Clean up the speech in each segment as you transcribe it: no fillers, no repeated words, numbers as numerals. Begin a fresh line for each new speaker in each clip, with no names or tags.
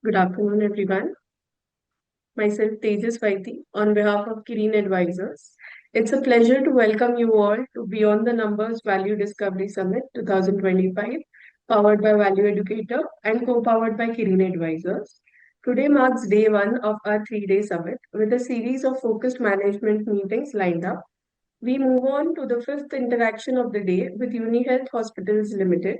Good afternoon, everyone. Myself, Tejas Vaiti, on behalf of Kirin Advisors. It's a pleasure to welcome you all to Beyond the Numbers Value Discovery Summit 2025, powered by Value Educator and co-powered by Kirin Advisors. Today marks day one of our three-day summit with a series of focused management meetings lined up. We move on to the fifth interaction of the day with UniHealth Hospitals Limited.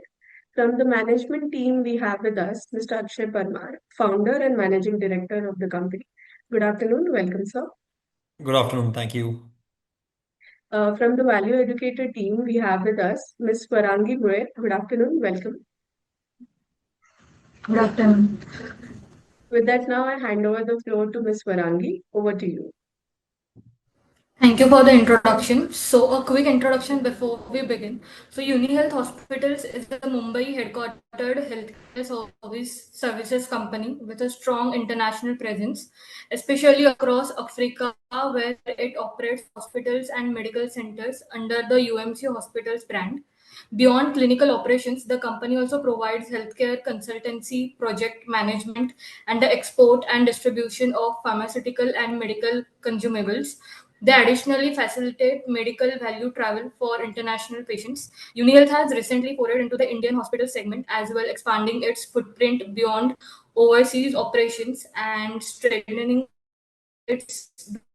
From the management team, we have with us Mr. Akshay Parmar, founder and managing director of the company. Good afternoon. Welcome, sir.
Good afternoon. Thank you.
From the Value Educator team, we have with us Ms. Swarangi Goyal. Good afternoon. Welcome.
Good afternoon.
With that, now I hand over the floor to Ms. Swarangi. Over to you.
Thank you for the introduction. So, a quick introduction before we begin. So, UniHealth Hospitals is a Mumbai headquartered services company with a strong international presence, especially across Africa, where it operates hospitals and medical centers under the UMC Hospitals brand. Beyond clinical operations, the company also provides healthcare consultancy, project management, and the export and distribution of pharmaceutical and medical consumables. They additionally facilitate medical value travel for international patients. UniHealth has recently forayed into the Indian hospital segment as well, expanding its footprint beyond overseas operations and strengthening its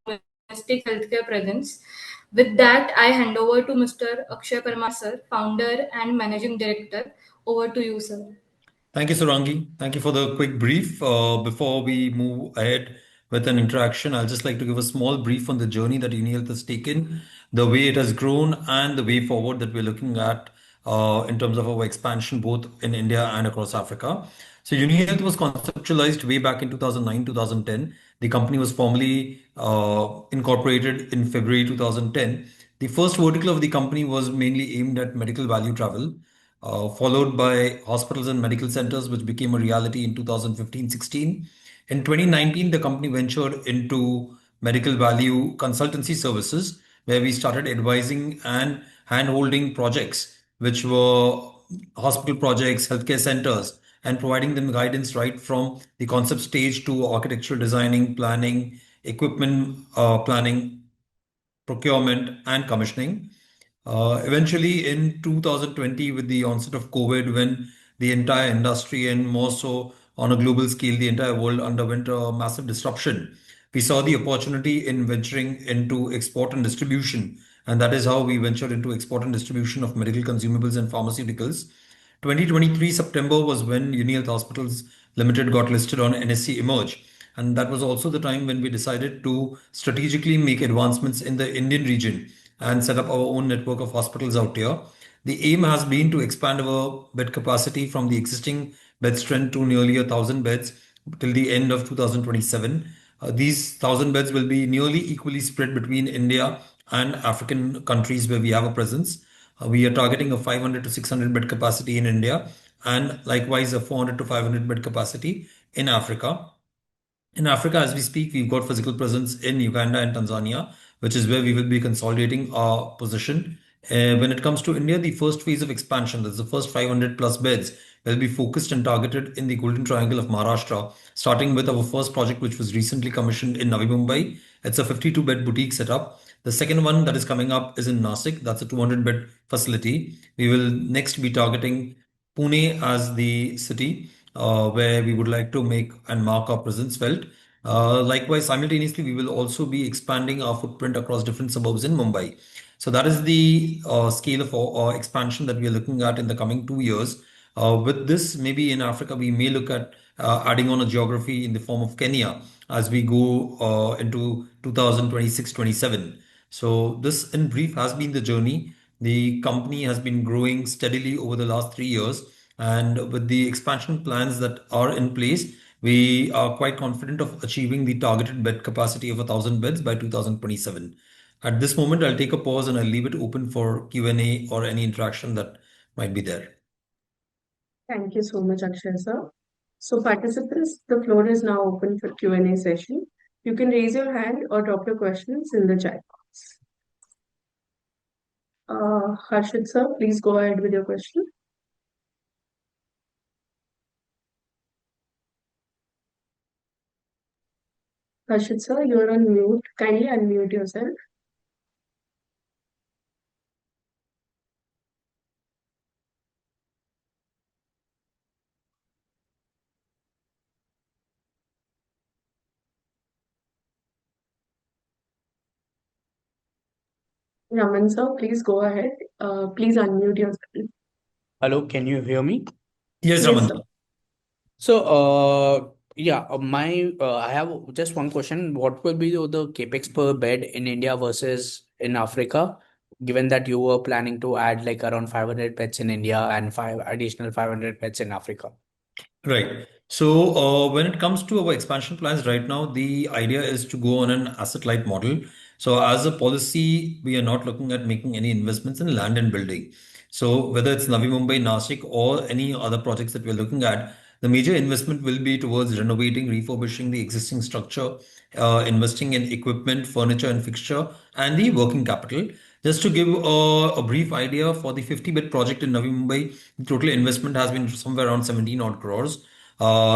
domestic healthcare presence. With that, I hand over to Mr. Akshay Parmar, sir, founder and managing director. Over to you, sir.
Thank you, Surangi. Thank you for the quick brief. Before we move ahead with an interaction, I'll just like to give a small brief on the journey that UniHealth has taken, the way it has grown, and the way forward that we're looking at in terms of our expansion both in India and across Africa. So, UniHealth was conceptualized way back in 2009, 2010. The company was formally incorporated in February 2010. The first vertical of the company was mainly aimed at medical value travel, followed by hospitals and medical centers, which became a reality in 2015-16. In 2019, the company ventured into medical value consultancy services, where we started advising and hand-holding projects, which were hospital projects, healthcare centers, and providing them guidance right from the concept stage to architectural designing, planning, equipment planning, procurement, and commissioning. Eventually, in 2020, with the onset of COVID, when the entire industry and more so on a global scale, the entire world underwent a massive disruption, we saw the opportunity in venturing into export and distribution. And that is how we ventured into export and distribution of medical consumables and pharmaceuticals. 2023 September was when UniHealth Hospitals Limited got listed on NSE Emerge. And that was also the time when we decided to strategically make advancements in the Indian region and set up our own network of hospitals out here. The aim has been to expand our bed capacity from the existing bed strength to nearly 1,000 beds till the end of 2027. These 1,000 beds will be nearly equally spread between India and African countries where we have a presence. We are targeting a 500 to 600 bed capacity in India and likewise a 400 to 500 bed capacity in Africa. In Africa, as we speak, we've got physical presence in Uganda and Tanzania, which is where we will be consolidating our position. When it comes to India, the first phase of expansion, that's the first 500 plus beds, will be focused and targeted in the Golden Triangle of Maharashtra, starting with our first project, which was recently commissioned in Navi Mumbai. It's a 52-bed boutique setup. The second one that is coming up is in Nasik. That's a 200-bed facility. We will next be targeting Pune as the city where we would like to make and mark our presence felt. Likewise, simultaneously, we will also be expanding our footprint across different suburbs in Mumbai. So that is the scale of our expansion that we are looking at in the coming 2 years. With this, maybe in Africa, we may look at adding on a geography in the form of Kenya as we go into 2026-27. So this, in brief, has been the journey. The company has been growing steadily over the last 3 years, and with the expansion plans that are in place, we are quite confident of achieving the targeted bed capacity of 1,000 beds by 2027. At this moment, I'll take a pause and I'll leave it open for Q&A or any interaction that might be there.
Thank you so much, Akshay, sir. So, participants, the floor is now open for Q&A session. You can raise your hand or drop your questions in the chat box. Harshit, sir, please go ahead with your question. Harshit sir, you're on mute. Kindly unmute yourself. Raman sir, please go ahead. Please unmute yourself.
Hello, can you hear me?
Yes,
Yes,
Raman.
sir.
So, I have just one question. What will be the capex per bed in India versus in Africa, given that you were planning to add like around 500 beds in India and five additional 500 beds in Africa?
Right. So, when it comes to our expansion plans right now, the idea is to go on an asset-light model. So, as a policy, we are not looking at making any investments in land and building. So, whether it's Navi Mumbai, Nashik, or any other projects that we're looking at, the major investment will be towards renovating, refurbishing the existing structure, investing in equipment, furniture, and fixture, and the working capital. Just to give a brief idea, for the 50-bed project in Navi Mumbai, the total investment has been somewhere around 17 odd crores.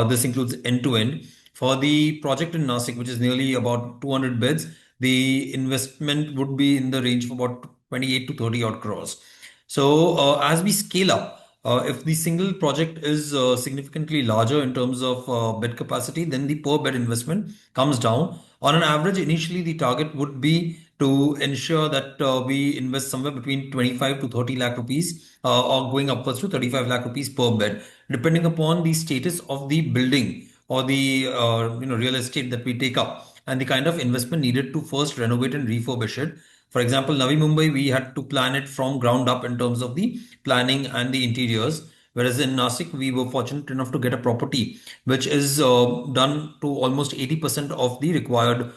This includes end to end. For the project in Nasik, which is nearly about 200 beds, the investment would be in the range of about 28 to 30 odd crores. So, as we scale up, if the single project is significantly larger in terms of bed capacity, then the per bed investment comes down. On an average, initially the target would be to ensure that we invest somewhere between 25 to 30 lakh rupees or going upwards to 35 lakh rupees per bed, depending upon the status of the building or the real estate that we take up and the kind of investment needed to first renovate and refurbish it. For example, Navi Mumbai, we had to plan it from ground up in terms of the planning and the interiors. Whereas in Nasik, we were fortunate enough to get a property which is done to almost 80% of the required,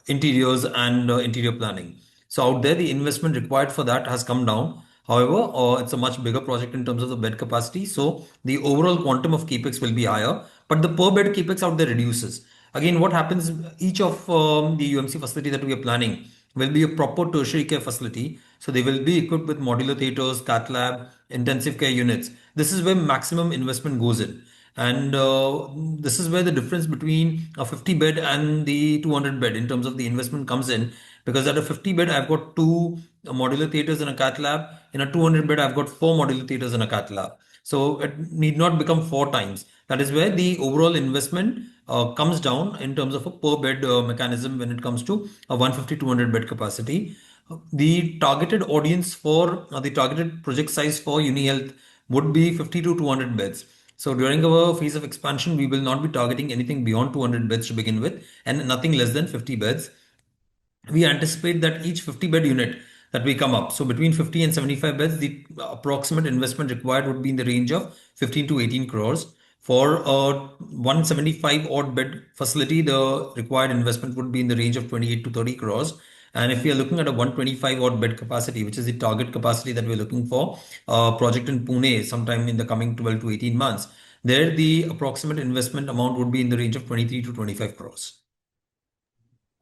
interiors and interior planning. So out there, the investment required for that has come down. However, it's a much bigger project in terms of the bed capacity. So the overall quantum of capex will be higher, but the per bed capex out there reduces. Again, what happens, each of the UMC facility that we are planning will be a proper tertiary care facility. So they will be equipped with modular theaters, cath lab, intensive care units. This is where maximum investment goes in. And this is where the difference between a 50 bed and the 200 bed in terms of the investment comes in. Because at a 50 bed, I've got two modular theaters and a cath lab. In a 200 bed, I've got four modular theaters and a cath lab. So it need not become four times. That is where the overall investment comes down in terms of a per bed mechanism when it comes to a 150 200 bed capacity. The targeted audience for the targeted project size for UniHealth would be 50 to 200 beds. So during our phase of expansion, we will not be targeting anything beyond 200 beds to begin with and nothing less than 50 beds. We anticipate that each 50 bed unit that we come up, so between 50 and 75 beds, the approximate investment required would be in the range of 15 to 18 crores. For a 175 odd bed facility, the required investment would be in the range of 28 to 30 crores. And if we are looking at a 125 odd bed capacity, which is the target capacity that we're looking for, project in Pune sometime in the coming 12 to 18 months, there the approximate investment amount would be in the range of 23 to 25 crores.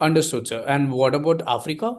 Understood, sir. And what about Africa?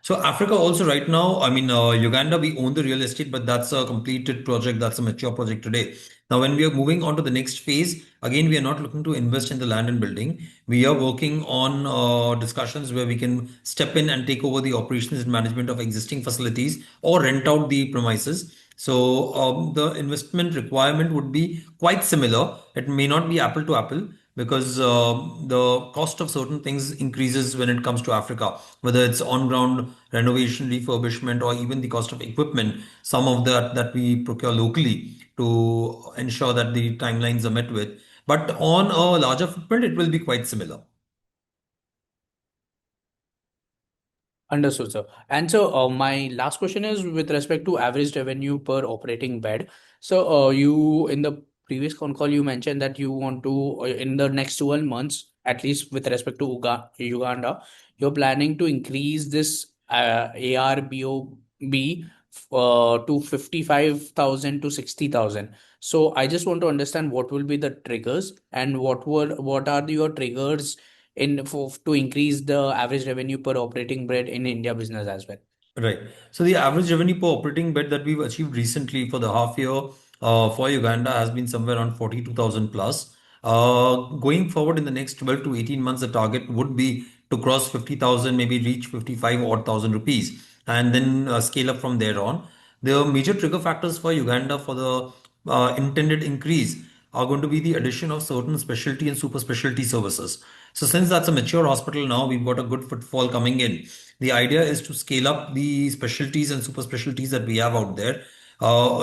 So Africa also right now, I mean, Uganda, we own the real estate, but that's a completed project. That's a mature project today. Now, when we are moving on to the next phase, again, we are not looking to invest in the land and building. We are working on discussions where we can step in and take over the operations and management of existing facilities or rent out the premises. So the investment requirement would be quite similar. It may not be apple to apple because the cost of certain things increases when it comes to Africa, whether it's on-ground renovation, refurbishment, or even the cost of equipment. Some of that we procure locally to ensure that the timelines are met with. But on a larger footprint, it will be quite similar.
Understood, sir. And so, my last question is with respect to average revenue per operating bed. So, you in the previous con call, you mentioned that you want to, in the next 12 months, at least with respect to Uganda, you're planning to increase this ARBOB to 55,000 to 60,000. So, I just want to understand what will be the triggers and what are your triggers in for to increase the average revenue per operating bed in India business as well.
Right. So the average revenue per operating bed that we've achieved recently for the half year for Uganda has been somewhere around 42,000 plus. Going forward in the next 12 to 18 months, the target would be to cross 50,000, maybe reach 55 odd thousand rupees, and then scale up from there on. The major trigger factors for Uganda for the intended increase are going to be the addition of certain specialty and super specialty services. So since that's a mature hospital now, we've got a good footfall coming in. The idea is to scale up the specialties and super specialties that we have out there.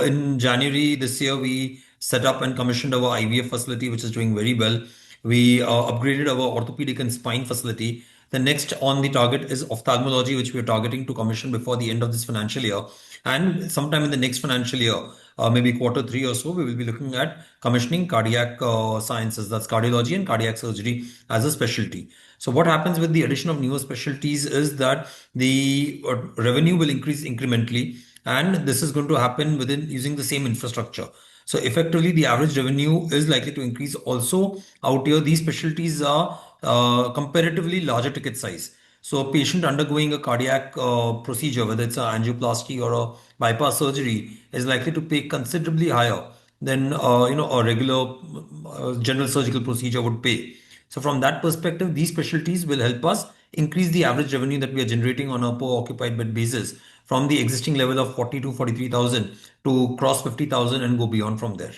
In January this year, we set up and commissioned our IVF facility, which is doing very well. We upgraded our orthopedic and spine facility. The next on the target is ophthalmology, which we are targeting to commission before the end of this financial year. And sometime in the next financial year, maybe quarter three or so, we will be looking at commissioning cardiac sciences, that's cardiology and cardiac surgery as a specialty. So what happens with the addition of newer specialties is that the revenue will increase incrementally, and this is going to happen within using the same infrastructure. So effectively, the average revenue is likely to increase also out here. These specialties are comparatively larger ticket size. So a patient undergoing a cardiac procedure, whether it's an angioplasty or a bypass surgery, is likely to pay considerably higher than a regular general surgical procedure would pay. So from that perspective, these specialties will help us increase the average revenue that we are generating on a per occupied bed basis from the existing level of 40 to 43,000 to cross 50,000 and go beyond from there.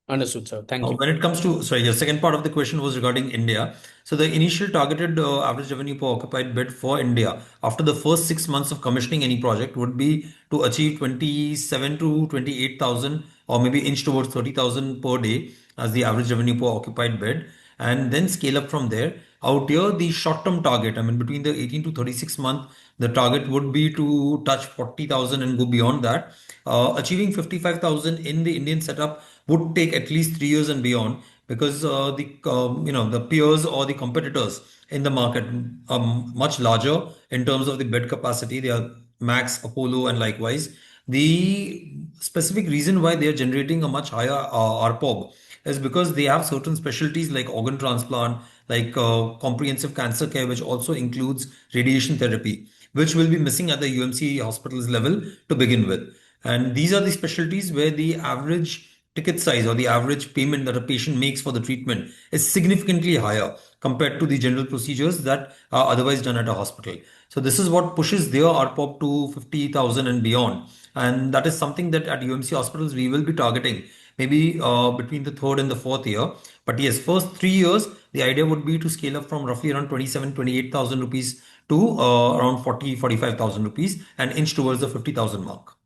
Understood, sir. Thank you.
When it comes to, sorry, your second part of the question was regarding India. So the initial targeted average revenue per occupied bed for India after the first 6 months of commissioning any project would be to achieve 27 to 28,000 or maybe inch towards 30,000 per day as the average revenue per occupied bed, and then scale up from there. Out here, the short-term target, I mean, between the 18 to 36 month, the target would be to touch 40,000 and go beyond that. Achieving 55,000 in the Indian setup would take at least 3 years and beyond, because the peers or the competitors in the market are much larger in terms of the bed capacity. They are Max, Apollo, and likewise. The specific reason why they are generating a much higher RPOB is because they have certain specialties like organ transplant, like comprehensive cancer care, which also includes radiation therapy, which will be missing at the UMC hospitals level to begin with. And these are the specialties where the average ticket size or the average payment that a patient makes for the treatment is significantly higher compared to the general procedures that are otherwise done at a hospital. So this is what pushes their RPOP to 50,000 and beyond. And that is something that at UMC hospitals we will be targeting maybe between the third and the fourth year. But yes, first 3 years, the idea would be to scale up from roughly around 28,000 rupees to around 45,000 rupees and inch towards the 50,000 mark.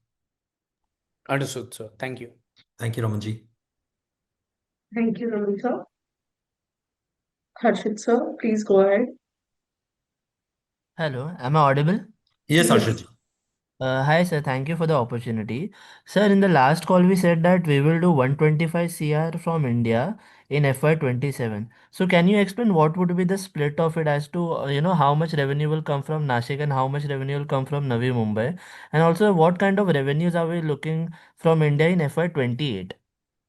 Understood, sir. Thank you.
Thank you, Ramanji.
Thank you, Raman sir. Harshit sir, please go ahead.
Hello, am I audible?
Yes,
Yes.
Harshit.
Hi, sir. Thank you for the opportunity. Sir, in the last call, we said that we will do 125 CR from India in FY27. So, can you explain what would be the split of it as to, how much revenue will come from Nashik and how much revenue will come from Navi Mumbai? And also, what kind of revenues are we looking from India in FY28?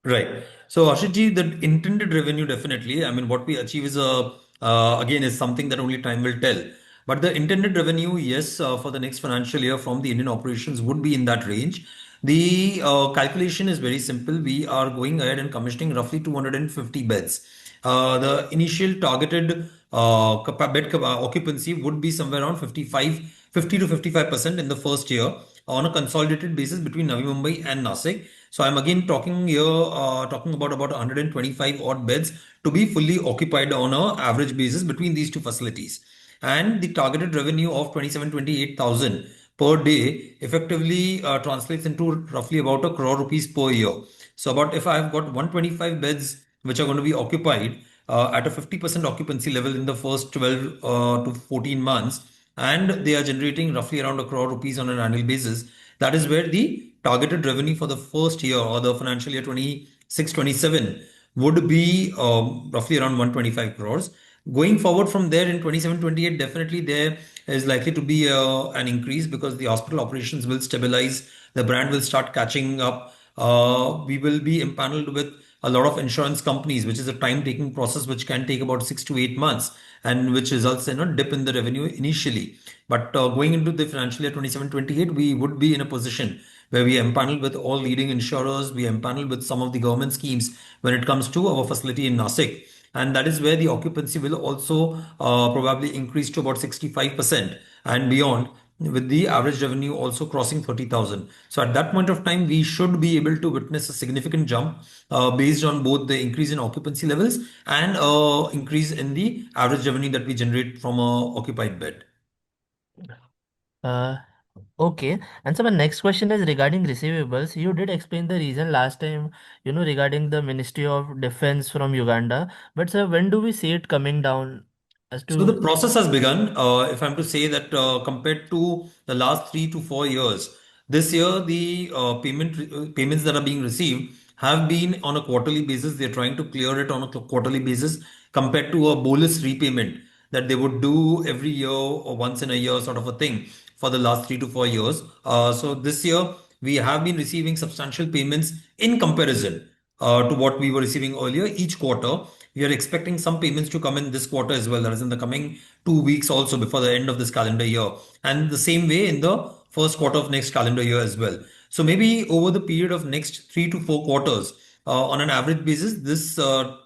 Right. So, Ashitji, the intended revenue definitely. I mean, what we achieve is again is something that only time will tell. But the intended revenue, yes, for the next financial year from the Indian operations would be in that range. The calculation is very simple. We are going ahead and commissioning roughly 250 beds. The initial targeted occupancy would be somewhere around 50 to 55% in the first year on a consolidated basis between Navi Mumbai and Nasik. So I'm again talking here, talking about 125 odd beds to be fully occupied on a average basis between these two facilities. And the targeted revenue of 28,000 per day effectively translates into roughly about a crore rupees per year. So about if I've got 125 beds which are going to be occupied at a 50% occupancy level in the first 12 to 14 months, and they are generating roughly around a crore rupees on an annual basis, that is where the targeted revenue for the first year or the financial year 26-27 would be roughly around 125 crores. Going forward from there in 27-28, definitely there is likely to be an increase because the hospital operations will stabilize, the brand will start catching up. We will be empaneled with a lot of insurance companies, which is a time-taking process which can take about 6 to 8 months and which results in a dip in the revenue initially. But going into the financial year 27-28, we would be in a position where we empaneled with all leading insurers. We empaneled with some of the government schemes when it comes to our facility in Nasik. And that is where the occupancy will also probably increase to about 65% and beyond, with the average revenue also crossing 30,000. So at that point of time, we should be able to witness a significant jump based on both the increase in occupancy levels and increase in the average revenue that we generate from a occupied bed.
Uh, okay. And so my next question is regarding receivables. You did explain the reason last time, regarding the Ministry of Defense from Uganda. But sir, when do we see it coming down as
So the
to?
process has begun. If I'm to say that compared to the last 3 to 4 years, this year the payments that are being received have been on a quarterly basis. They're trying to clear it on a quarterly basis compared to a bolus repayment that they would do every year or once in a year sort of a thing for the last 3 to 4 years. So this year we have been receiving substantial payments in comparison to what we were receiving earlier each quarter. We are expecting some payments to come in this quarter as well, that is in the coming 2 weeks also before the end of this calendar year. And the same way in the first quarter of next calendar year as well. So maybe over the period of next 3 to 4 quarters, on an average basis, this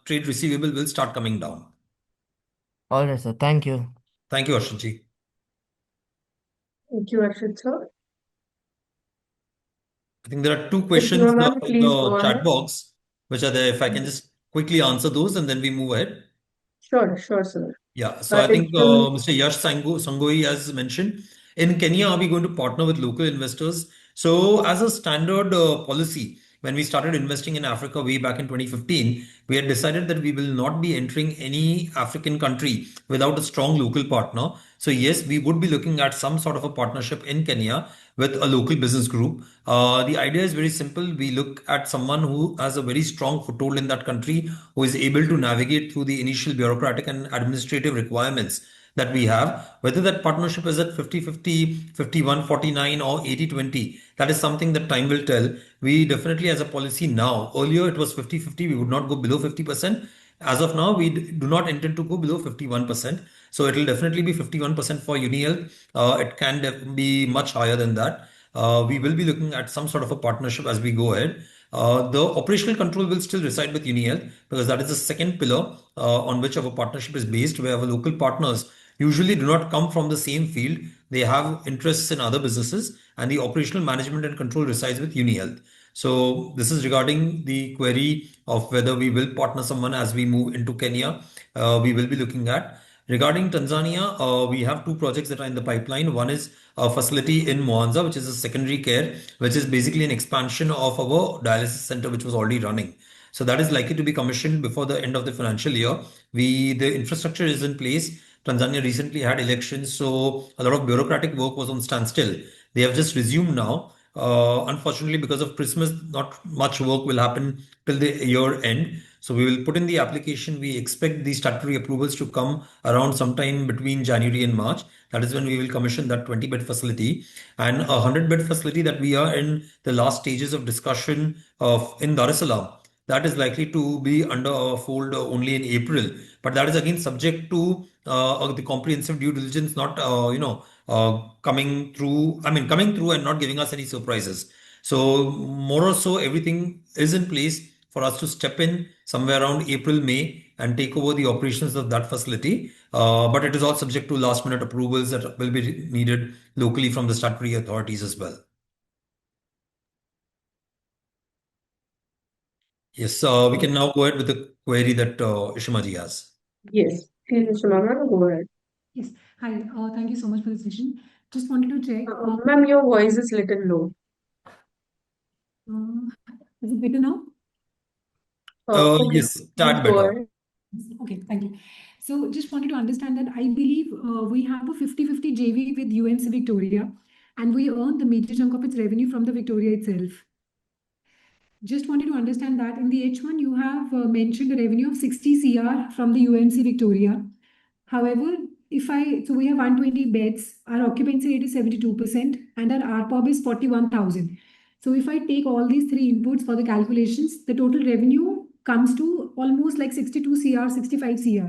trade receivable will start coming down.
All right, sir. Thank you.
Thank you, Ashitji.
Thank you, Arshit sir.
I think there are two
Yes,
questions
ma'am,
in
please
the
go ahead.
chat box, which are there. If I can just quickly answer those and then we move ahead.
Sure, sir.
Yeah, so I think
It's from
Mr. Yash Sangoi has mentioned, in Kenya, are we going to partner with local investors? So, as a standard policy, when we started investing in Africa way back in 2015, we had decided that we will not be entering any African country without a strong local partner. So, yes, we would be looking at some sort of a partnership in Kenya with a local business group. The idea is very simple. We look at someone who has a very strong foothold in that country, who is able to navigate through the initial bureaucratic and administrative requirements that we have. Whether that partnership is at 50-50, 51-49, or 80-20, that is something that time will tell. We definitely, as a policy now, earlier it was 50-50, we would not go below 50%. As of now, we do not intend to go below 51%. So it will definitely be 51% for UniHealth. It can be much higher than that. We will be looking at some sort of a partnership as we go ahead. The operational control will still reside with UniHealth because that is the second pillar on which our partnership is based, where our local partners usually do not come from the same field. They have interests in other businesses, and the operational management and control resides with UniHealth. So this is regarding the query of whether we will partner someone as we move into Kenya. We will be looking at. Regarding Tanzania, we have two projects that are in the pipeline. One is a facility in Mwanza, which is a secondary care, which is basically an expansion of our dialysis center, which was already running. So that is likely to be commissioned before the end of the financial year. The infrastructure is in place. Tanzania recently had elections, so a lot of bureaucratic work was on standstill. They have just resumed now. Unfortunately, because of Christmas, not much work will happen till the year end. So we will put in the application. We expect the statutory approvals to come around sometime between January and March. That is when we will commission that 20-bed facility, and a 100-bed facility that we are in the last stages of discussion of in Dar es Salaam. That is likely to be under our fold only in April, but that is again subject to the comprehensive due diligence not coming through. I mean, coming through and not giving us any surprises. So more or so, everything is in place for us to step in somewhere around April, May, and take over the operations of that facility. But it is all subject to last minute approvals that will be needed locally from the statutory authorities as well. Yes, we can now go ahead with the query that Ishimaji has.
yes, please, Mr. Mama, go ahead.
Yes. Hi. Thank you so much for the session. Just wanted to check.
Ma'am, your voice is little low.
Is it better now?
Okay,
Yes,
please
tad
go
better.
ahead.
Okay, thank you. So just wanted to understand that I believe we have a 50-50 JV with UMC Victoria, and we earn the major chunk of its revenue from the Victoria itself. Just wanted to understand that in the H1, you have mentioned a revenue of 60 CR from the UMC Victoria. However, so we have 120 beds, our occupancy rate is 72%, and our ARPOB is 41,000. So if I take all these three inputs for the calculations, the total revenue comes to almost like 62 CR, 65 CR.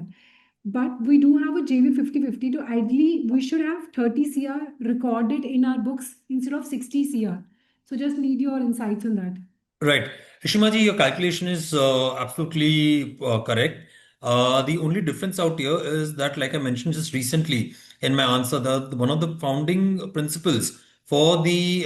But we do have a JV 50-50, so ideally we should have 30 CR recorded in our books instead of 60 CR. So just need your insights on that.
Right. Shimaji, your calculation is absolutely correct. The only difference out here is that, like I mentioned just recently in my answer, one of the founding principles for the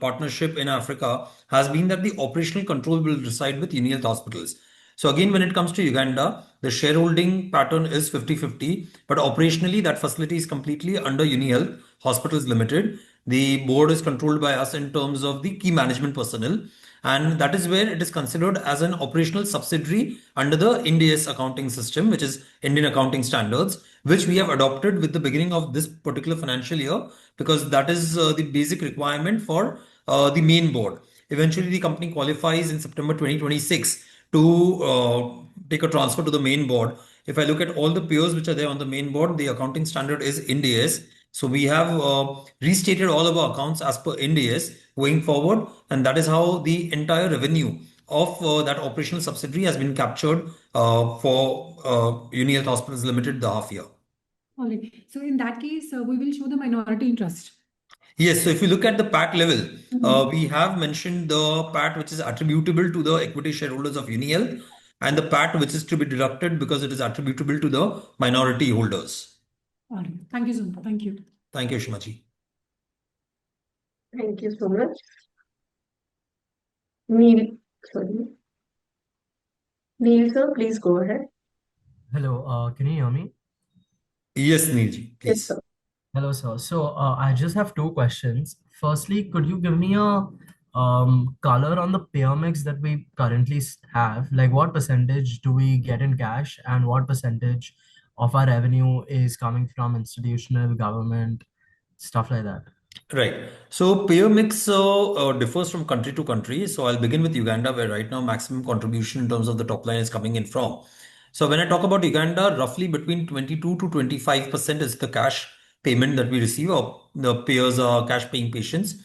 partnership in Africa has been that the operational control will reside with UniHealth Hospitals. So again, when it comes to Uganda, the shareholding pattern is 50-50, but operationally that facility is completely under UniHealth Hospitals Limited. The board is controlled by us in terms of the key management personnel, and that is where it is considered as an operational subsidiary under the INDS accounting system, which is Indian Accounting Standards, which we have adopted with the beginning of this particular financial year, because that is the basic requirement for the main board. Eventually, the company qualifies in September 2026 to take a transfer to the main board. If I look at all the peers which are there on the main board, the accounting standard is Ind AS. So we have restated all of our accounts as per Ind AS going forward, and that is how the entire revenue of that operational subsidiary has been captured for UniHealth Hospitals Limited the half year.
All right. So in that case, we will show the minority interest.
Yes, so if you look at the PAT level, we have mentioned the PAT which is attributable to the equity shareholders of UniHealth, and the PAT which is to be deducted because it is attributable to the minority holders.
All right. Thank you so much. Thank you.
Thank you, Shimaji.
Thank you so much. Neil, sorry. Neil, sir, please go ahead.
Hello, can you hear me?
Yes, Neelji,
Yes,
please.
sir.
Hello, sir. So I just have two questions. Firstly, could you give me a color on the payer mix that we currently have? Like, what percentage do we get in cash, and what percentage of our revenue is coming from institutional, government, stuff like that?
Right. So payer mix differs from country to country. So I'll begin with Uganda, where right now maximum contribution in terms of the top line is coming in from. So when I talk about Uganda, roughly between 22 to 25% is the cash payment that we receive, or the payers are cash paying patients.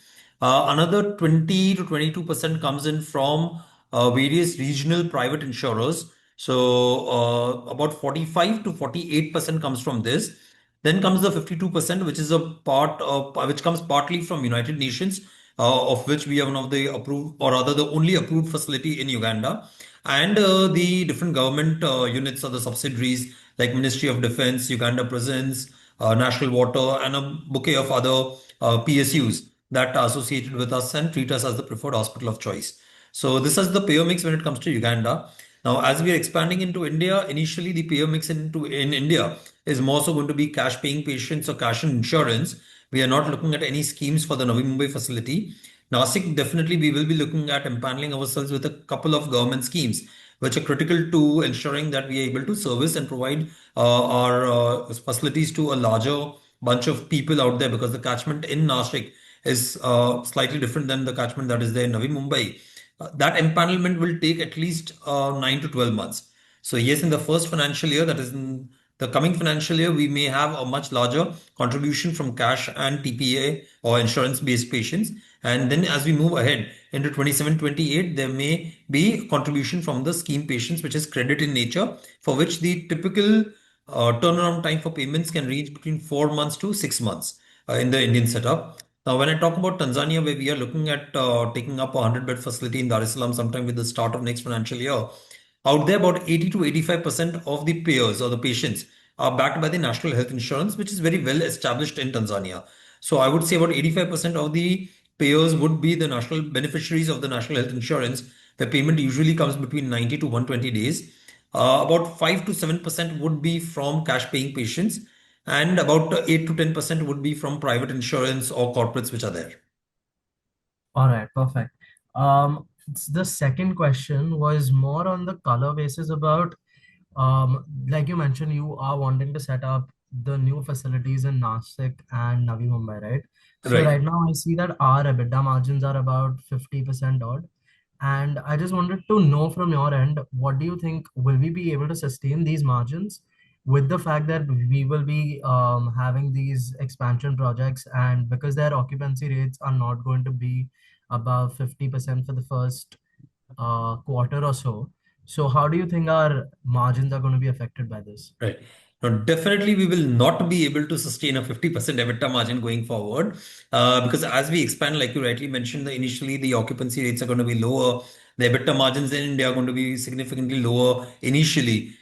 Another 20 to 22% comes in from various regional private insurers. So about 45 to 48% comes from this. Then comes the 52%, which is a part of which comes partly from United Nations, of which we are one of the approved, or rather the only approved facility in Uganda, and the different government units or the subsidiaries like Ministry of Defense, Uganda Prisons, National Water, and a bouquet of other PSUs that are associated with us and treat us as the preferred hospital of choice. So this is the payer mix when it comes to Uganda. Now, as we are expanding into India, initially the payer mix in India is more so going to be cash paying patients or cash and insurance. We are not looking at any schemes for the Navi Mumbai facility. Nasik, definitely we will be looking at empaneling ourselves with a couple of government schemes which are critical to ensuring that we are able to service and provide our facilities to a larger bunch of people out there, because the catchment in Nashik is slightly different than the catchment that is there in Navi Mumbai. That empanelment will take at least 9 to 12 months. So yes, in the first financial year, that is in the coming financial year, we may have a much larger contribution from cash and TPA or insurance-based patients. And then as we move ahead into 27-28, there may be contribution from the scheme patients, which is credit in nature, for which the typical turnaround time for payments can range between 4 months to 6 months in the Indian setup. Now, when I talk about Tanzania, where we are looking at taking up a 100-bed facility in Dar es Salaam sometime with the start of next financial year, out there about 80 to 85% of the payers or the patients are backed by the national health insurance, which is very well established in Tanzania. So I would say about 85% of the payers would be the national beneficiaries of the national health insurance. The payment usually comes between 90 to 120 days. About 5 to 7% would be from cash paying patients, and about 8 to 10% would be from private insurance or corporates which are there.
All right, perfect. The second question was more on the color basis about, like you mentioned, you are wanting to set up the new facilities in Nashik and Navi Mumbai, right? So
Right.
right now I see that our EBITDA margins are about 50% odd. And I just wanted to know from your end, what do you think, will we be able to sustain these margins with the fact that we will be having these expansion projects, and because their occupancy rates are not going to be above 50% for the first quarter or so. So how do you think our margins are going to be affected by this?
Right. Now, definitely, we will not be able to sustain a 50% EBITDA margin going forward because as we expand, like you rightly mentioned, initially the occupancy rates are going to be lower. The EBITDA margins in India are going to be significantly lower initially.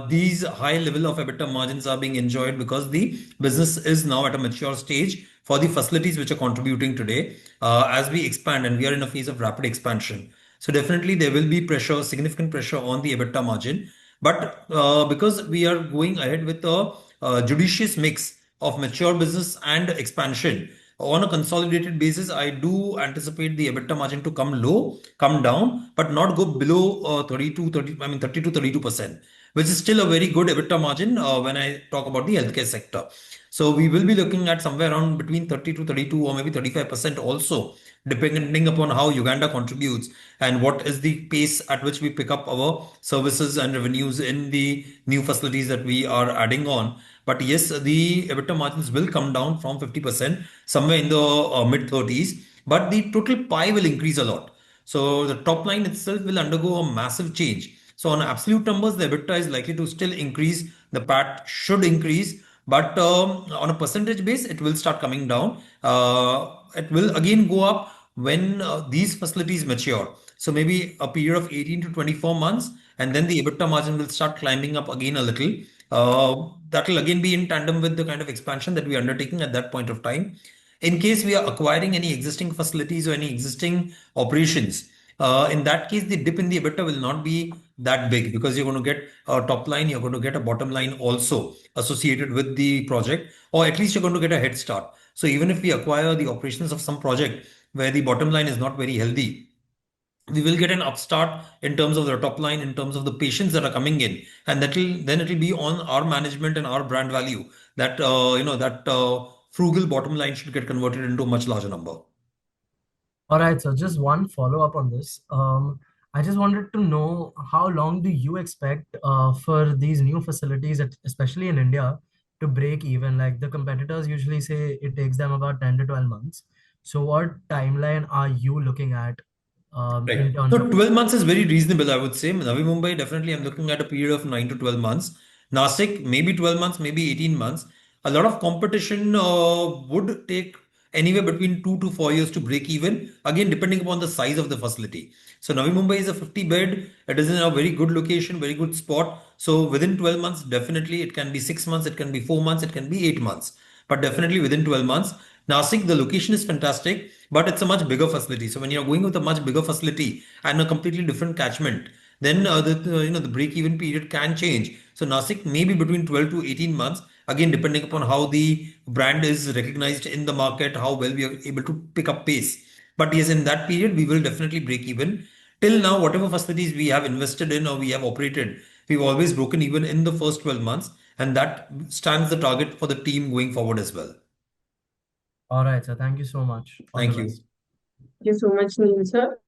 These high level of EBITDA margins are being enjoyed because the business is now at a mature stage for the facilities which are contributing today. As we expand and we are in a phase of rapid expansion. So definitely there will be pressure, significant pressure on the EBITDA margin. But because we are going ahead with a judicious mix of mature business and expansion on a consolidated basis, I do anticipate the EBITDA margin to come down, but not go below 30 to 32%, which is still a very good EBITDA margin when I talk about the healthcare sector. So we will be looking at somewhere around between 30 to 32 or maybe 35% also, depending upon how Uganda contributes and what is the pace at which we pick up our services and revenues in the new facilities that we are adding on. But yes, the EBITDA margins will come down from 50% somewhere in the mid 30s, but the total pie will increase a lot. So the top line itself will undergo a massive change. So on absolute numbers, the EBITDA is likely to still increase. The PAT should increase, but on a percentage base, it will start coming down. It will again go up when these facilities mature. So maybe a period of 18 to 24 months, and then the EBITDA margin will start climbing up again a little. That will again be in tandem with the kind of expansion that we are undertaking at that point of time. In case we are acquiring any existing facilities or any existing operations, in that case, the dip in the EBITDA will not be that big because you're going to get a top line, you're going to get a bottom line also associated with the project, or at least you're going to get a head start. So even if we acquire the operations of some project where the bottom line is not very healthy, we will get an upstart in terms of the top line, in terms of the patients that are coming in, and it'll be on our management and our brand value that that frugal bottom line should get converted into a much larger number.
All right, so just one follow-up on this. I just wanted to know how long do you expect for these new facilities, especially in India, to break even? Like the competitors usually say it takes them about 10 to 12 months. So what timeline are you looking at in
Right.
terms
So
of?
12 months is very reasonable, I would say. Navi Mumbai, definitely I'm looking at a period of 9 to 12 months. Nasik, maybe 12 months, maybe 18 months. A lot of competition would take anywhere between 2 to 4 years to break even, again, depending upon the size of the facility. So Navi Mumbai is a 50 bed. It is in a very good location, very good spot. So within 12 months, definitely it can be 6 months, it can be 4 months, it can be 8 months, but definitely within 12 months. Nasik, the location is fantastic, but it's a much bigger facility. So when you're going with a much bigger facility and a completely different catchment, then the break even period can change. So Nasik may be between 12 to 18 months, again depending upon how the brand is recognized in the market, how well we are able to pick up pace. But yes, in that period we will definitely break even. Till now, whatever facilities we have invested in or we have operated, we've always broken even in the first 12 months, and that stands the target for the team going forward as well.
All right, so thank you so much. All the
Thank you.
best.
Thank you so much, Neil sir.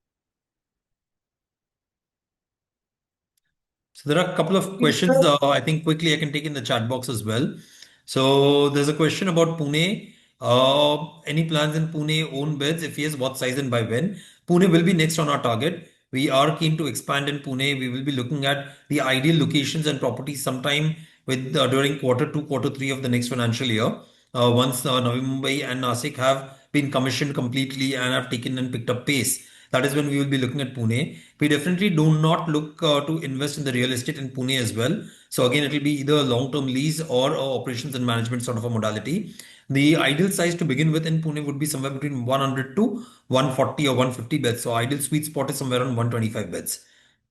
So there are a couple of
Yes,
questions.
sir.
I think quickly I can take in the chat box as well. So there's a question about Pune. Any plans in Pune own beds? If yes, what size and by when? Pune will be next on our target. We are keen to expand in Pune. We will be looking at the ideal locations and properties sometime with during quarter 2, quarter 3 of the next financial year. Once Navi Mumbai and Nasik have been commissioned completely and have taken and picked up pace, that is when we will be looking at Pune. We definitely do not look to invest in the real estate in Pune as well. So again, it will be either a long-term lease or operations and management sort of a modality. The ideal size to begin with in Pune would be somewhere between 100 to 140 or 150 beds. So ideal sweet spot is somewhere around 125 beds.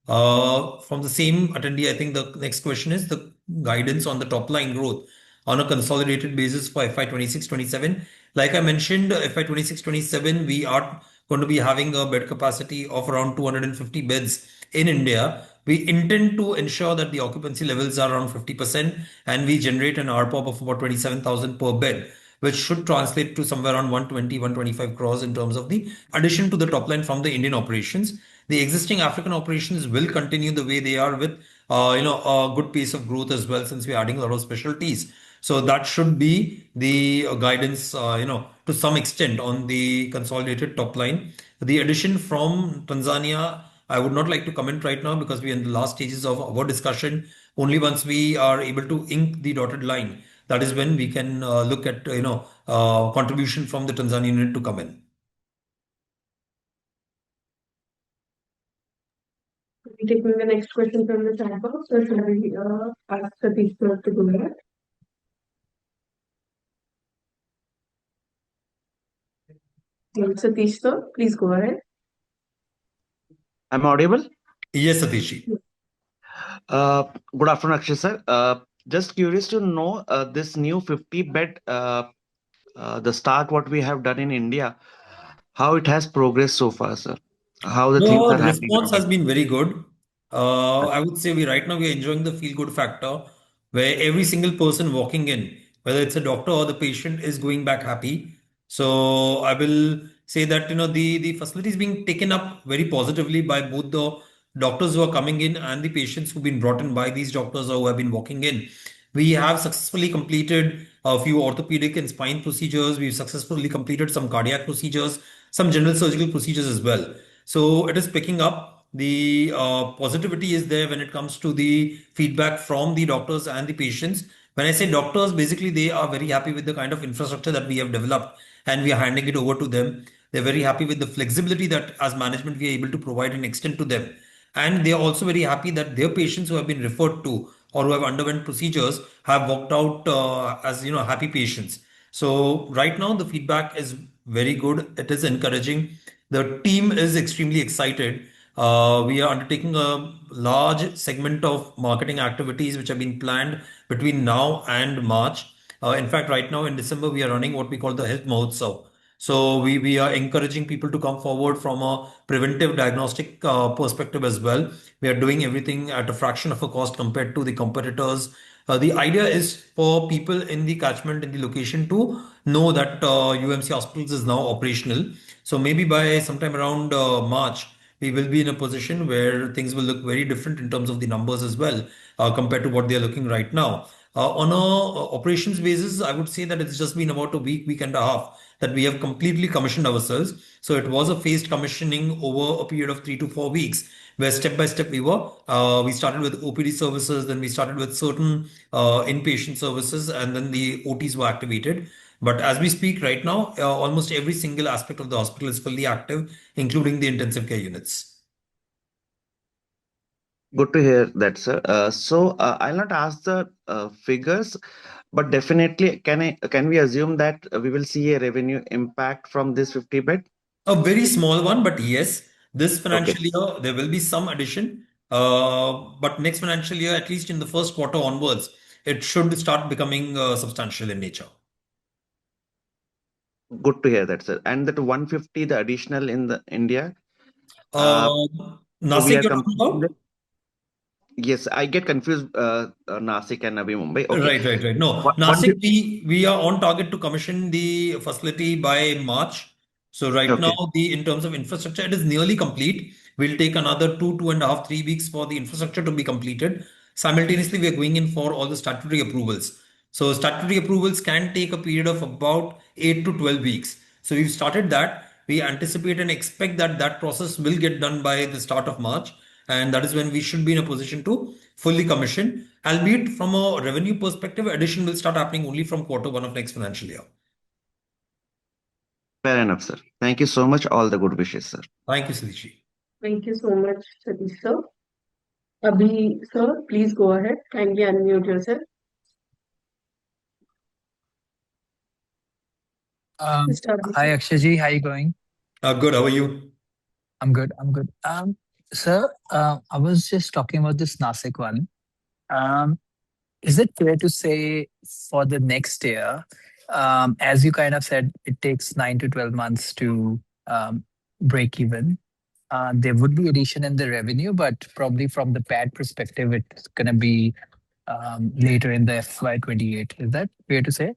From the same attendee, I think the next question is the guidance on the top line growth on a consolidated basis for FY 26-27. Like I mentioned, FY 26-27, we are going to be having a bed capacity of around 250 beds in India. We intend to ensure that the occupancy levels are around 50% and we generate an ARPOB of about 27,000 per bed, which should translate to somewhere around 120, 125 crores in terms of the addition to the top line from the Indian operations. The existing African operations will continue the way they are with a good pace of growth as well, since we're adding a lot of specialties. So that should be the guidance, to some extent on the consolidated top line. The addition from Tanzania I would not like to comment right now because we are in the last stages of our discussion. Only once we are able to ink the dotted line, that is when we can look at contribution from the Tanzania unit to come in.
We're taking the next question from the chat box. So shall we ask Satish sir to go ahead? Satish sir, please go ahead.
I'm audible?
Yes, Satish.
Good afternoon, Akshay sir. Just curious to know this new 50 bed, the start what we have done in India, how it has progressed so far, sir. How the things
No,
are
the
happening
response
around
has been very good. I would say right now we are enjoying the feel good factor where every single person walking in, whether it's a doctor or the patient, is going back happy. So I will say that the facility is being taken up very positively by both the doctors who are coming in and the patients who've been brought in by these doctors or who have been walking in. We have successfully completed a few orthopedic and spine procedures. We've successfully completed some cardiac procedures, some general surgical procedures as well. So it is picking up. The positivity is there when it comes to the feedback from the doctors and the patients. When I say doctors, basically they are very happy with the kind of infrastructure that we have developed and we are handing it over to them. They're very happy with the flexibility that as management we are able to provide and extend to them. And they are also very happy that their patients who have been referred to or who have underwent procedures have walked out as happy patients. So right now the feedback is very good. It is encouraging. The team is extremely excited. We are undertaking a large segment of marketing activities which have been planned between now and March. In fact, right now in December, we are running what we call the Health Mahotsav. So we are encouraging people to come forward from a preventive diagnostic perspective as well. We are doing everything at a fraction of a cost compared to the competitors. The idea is for people in the catchment in the location to know that UMC Hospitals is now operational. So maybe by sometime around March, we will be in a position where things will look very different in terms of the numbers as well compared to what they are looking right now. On a operations basis, I would say that it's just been about a week and a half that we have completely commissioned ourselves. So it was a phased commissioning over a period of 3 to 4 weeks, where step by step we started with OPD services, then we started with certain inpatient services, and then the OTs were activated. But as we speak right now, almost every single aspect of the hospital is fully active, including the intensive care units.
Good to hear that, sir. I'll not ask the figures, but definitely can we assume that we will see a revenue impact from this 50 bed?
A very small one, but yes, this
Okay.
financial year there will be some addition. But next financial year, at least in the first quarter onwards, it should start becoming substantial in nature.
Good to hear that, sir. And that 150, the additional in the India,
Uh,
so we
Nasik,
are
you're talking
completing
about?
that. Yes, I get confused. Nasik and Navi Mumbai. Okay.
Right. No,
One,
Nasik, we are on target to commission the facility by March. So right now,
okay.
in terms of infrastructure, it is nearly complete. We'll take another 2.5, 3 weeks for the infrastructure to be completed. Simultaneously, we are going in for all the statutory approvals. So statutory approvals can take a period of about 8 to 12 weeks. So we've started that. We anticipate and expect that that process will get done by the start of March. And that is when we should be in a position to fully commission. Albeit from a revenue perspective, addition will start happening only from quarter 1 of next financial year.
Fair enough, sir. Thank you so much. All the good wishes, sir.
Thank you, Sadishi.
Thank you so much, Satish sir. Abhi sir, please go ahead. Kindly unmute yourself. Mr. Abhi
Hi
sir.
Akshayji, how you going?
Good. How are you?
I'm good. I'm good. Sir, I was just talking about this Nasik one. Um, is it fair to say for the next year, as you kind of said, it takes 9 to 12 months to break even. There would be addition in the revenue, but probably from the PAT perspective, it's gonna be later in the FY 28. Is that fair to say?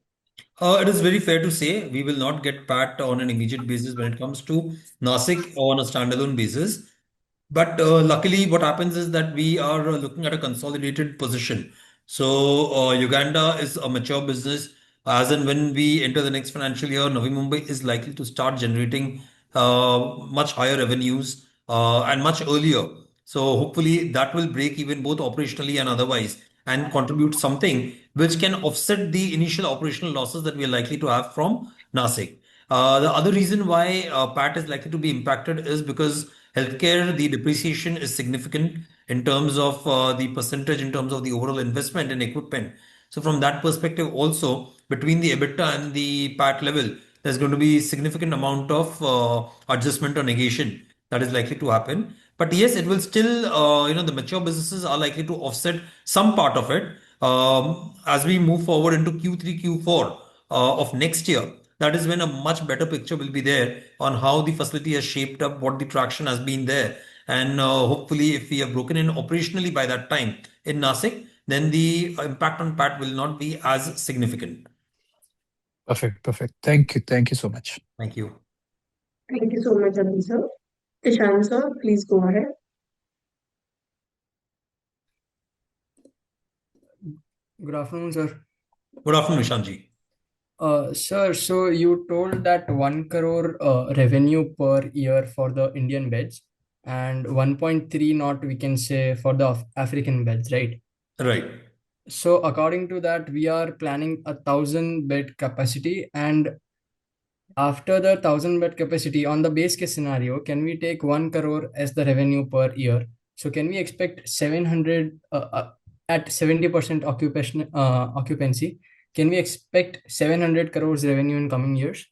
It is very fair to say we will not get PAT on an immediate basis when it comes to Nasik on a standalone basis. But luckily, what happens is that we are looking at a consolidated position. So Uganda is a mature business. As and when we enter the next financial year, Navi Mumbai is likely to start generating much higher revenues. and much earlier. So hopefully that will break even both operationally and otherwise and contribute something which can offset the initial operational losses that we are likely to have from Nasik. The other reason why PAT is likely to be impacted is because healthcare, the depreciation is significant in terms of the percentage, in terms of the overall investment in equipment. So from that perspective, also between the EBITDA and the PAT level, there's going to be significant amount of adjustment or negation that is likely to happen. But yes, it will still, the mature businesses are likely to offset some part of it as we move forward into Q3, Q4 of next year. That is when a much better picture will be there on how the facility has shaped up, what the traction has been there. And hopefully, if we have broken in operationally by that time in Nasik, then the impact on PAT will not be as significant.
Perfect, perfect. Thank you. Thank you so much.
Thank you.
Thank you so much, Abhi sir. Ishan sir, please go ahead.
Good afternoon, sir.
Good afternoon, Ishanji.
Sir, so you told that 1 crore revenue per year for the Indian beds and 1.3 not we can say for the African beds, right?
Right.
So according to that, we are planning 1,000 bed capacity, and after the 1,000 bed capacity on the base case scenario, can we take 1 crore as the revenue per year? So can we expect 700 at 70% occupancy? Can we expect 700 crores revenue in coming years?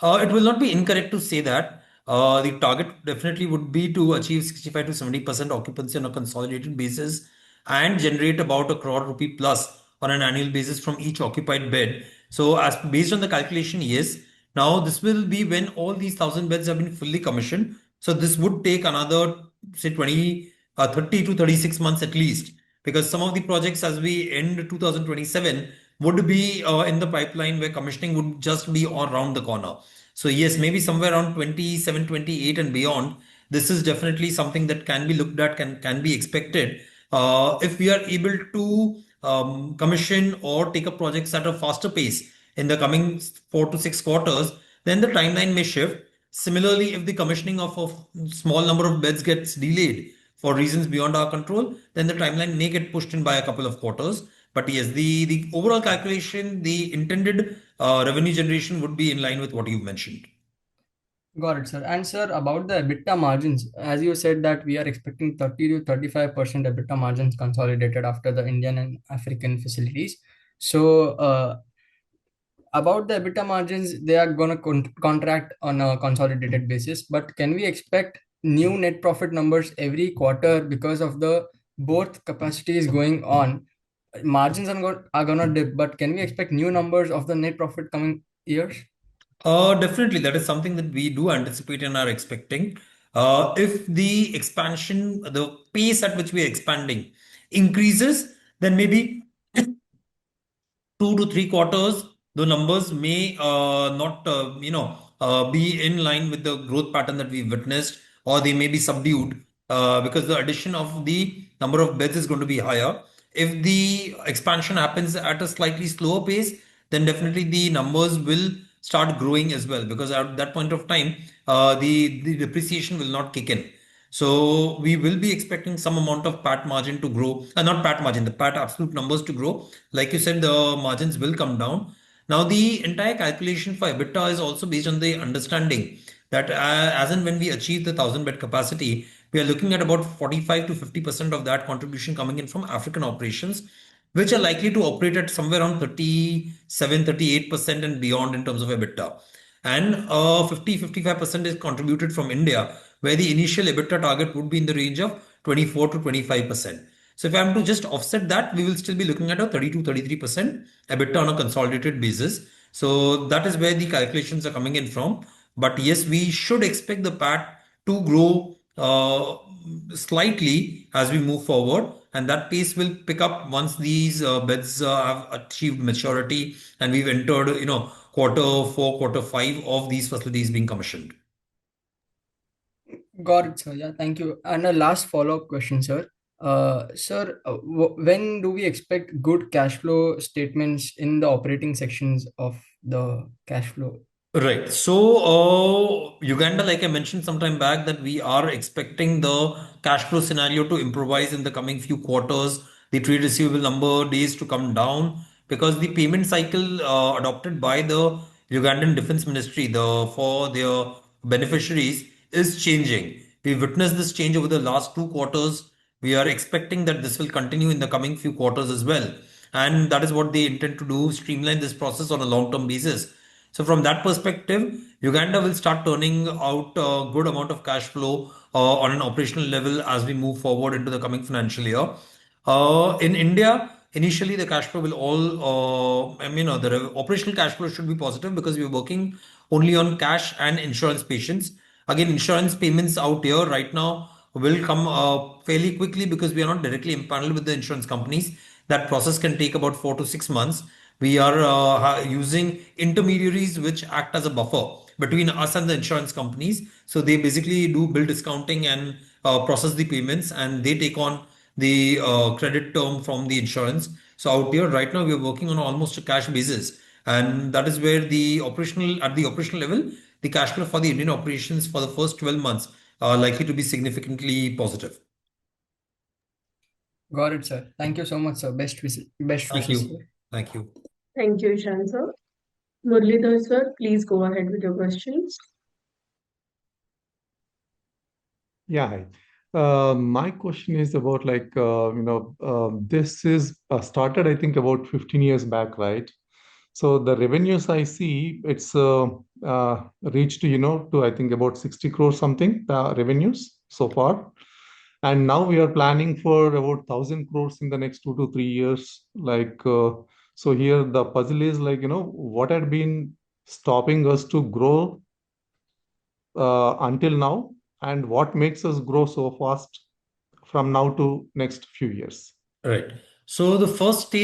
It will not be incorrect to say that. The target definitely would be to achieve 65 to 70% occupancy on a consolidated basis and generate about a crore rupee plus on an annual basis from each occupied bed. So, as based on the calculation, yes. Now, this will be when all these 1,000 beds have been fully commissioned. So, this would take another, say, 30 to 36 months at least, because some of the projects as we end 2027 would be in the pipeline where commissioning would just be around the corner. So yes, maybe somewhere around 27, 28 and beyond, this is definitely something that can be looked at, can be expected. If we are able to commission or take up projects at a faster pace in the coming 4 to 6 quarters, then the timeline may shift. Similarly, if the commissioning of a small number of beds gets delayed for reasons beyond our control, then the timeline may get pushed in by a couple of quarters. But yes, the overall calculation, the intended revenue generation would be in line with what you mentioned.
Got it, sir. And sir, about the EBITDA margins, as you said that we are expecting 30 to 35% EBITDA margins consolidated after the Indian and African facilities. So, about the EBITDA margins, they are going to contract on a consolidated basis. But can we expect new net profit numbers every quarter because of the both capacities going on? Margins are gonna dip, but can we expect new numbers of the net profit coming years?
Definitely, that is something that we do anticipate and are expecting. If the expansion, the pace at which we are expanding increases, then maybe 2 to 3 quarters, the numbers may not, be in line with the growth pattern that we've witnessed, or they may be subdued because the addition of the number of beds is going to be higher. If the expansion happens at a slightly slower pace, then definitely the numbers will start growing as well, because at that point of time, the depreciation will not kick in. So we will be expecting some amount of PAT margin to grow, not PAT margin, the PAT absolute numbers to grow. Like you said, the margins will come down. Now, the entire calculation for EBITDA is also based on the understanding that as and when we achieve the 1,000 bed capacity, we are looking at about 45 to 50% of that contribution coming in from African operations, which are likely to operate at somewhere around 37, 38% and beyond in terms of EBITDA. And 50-55% is contributed from India, where the initial EBITDA target would be in the range of 24 to 25%. So if I'm to just offset that, we will still be looking at a 30 to 33% EBITDA on a consolidated basis. So that is where the calculations are coming in from. But yes, we should expect the PAT to grow slightly as we move forward, and that pace will pick up once these beds have achieved maturity and we've entered, Q4, Q5 of these facilities being commissioned.
Got it, sir. Yeah, thank you. And a last follow-up question, sir. Sir, when do we expect good cash flow statements in the operating sections of the cash flow?
Right. So, Uganda, like I mentioned some time back, that we are expecting the cash flow scenario to improvise in the coming few quarters, the trade receivable number days to come down because the payment cycle adopted by the Ugandan Defense Ministry for their beneficiaries is changing. We witnessed this change over the last 2 quarters. We are expecting that this will continue in the coming few quarters as well. And that is what they intend to do, streamline this process on a long-term basis. So from that perspective, Uganda will start turning out a good amount of cash flow on an operational level as we move forward into the coming financial year. In India, initially the cash flow will the operational cash flow should be positive because we are working only on cash and insurance patients. Again, insurance payments out here right now will come fairly quickly because we are not directly empaneled with the insurance companies. That process can take about 4 to 6 months. We are using intermediaries which act as a buffer between us and the insurance companies. So they basically do bill discounting and process the payments, and they take on the credit term from the insurance. So out here right now we are working on almost a cash basis, and that is where the operational level, the cash flow for the Indian operations for the first 12 months are likely to be significantly positive.
Got it, sir. Thank you so much, sir. Best
Thank
wishes,
you.
sir.
Thank you.
Thank you, Ishan sir. Murlidhar sir, please go ahead with your questions.
Yeah, hi. My question is about this is started, I think, about 15 years back, right? So the revenues I see, it's reached, to I think about 60 crores something, revenues so far. And now we are planning for about 1,000 crores in the next 2 to 3 years. So here the puzzle is what had been stopping us to grow until now, and what makes us grow so fast from now to next few years.
Right. So the first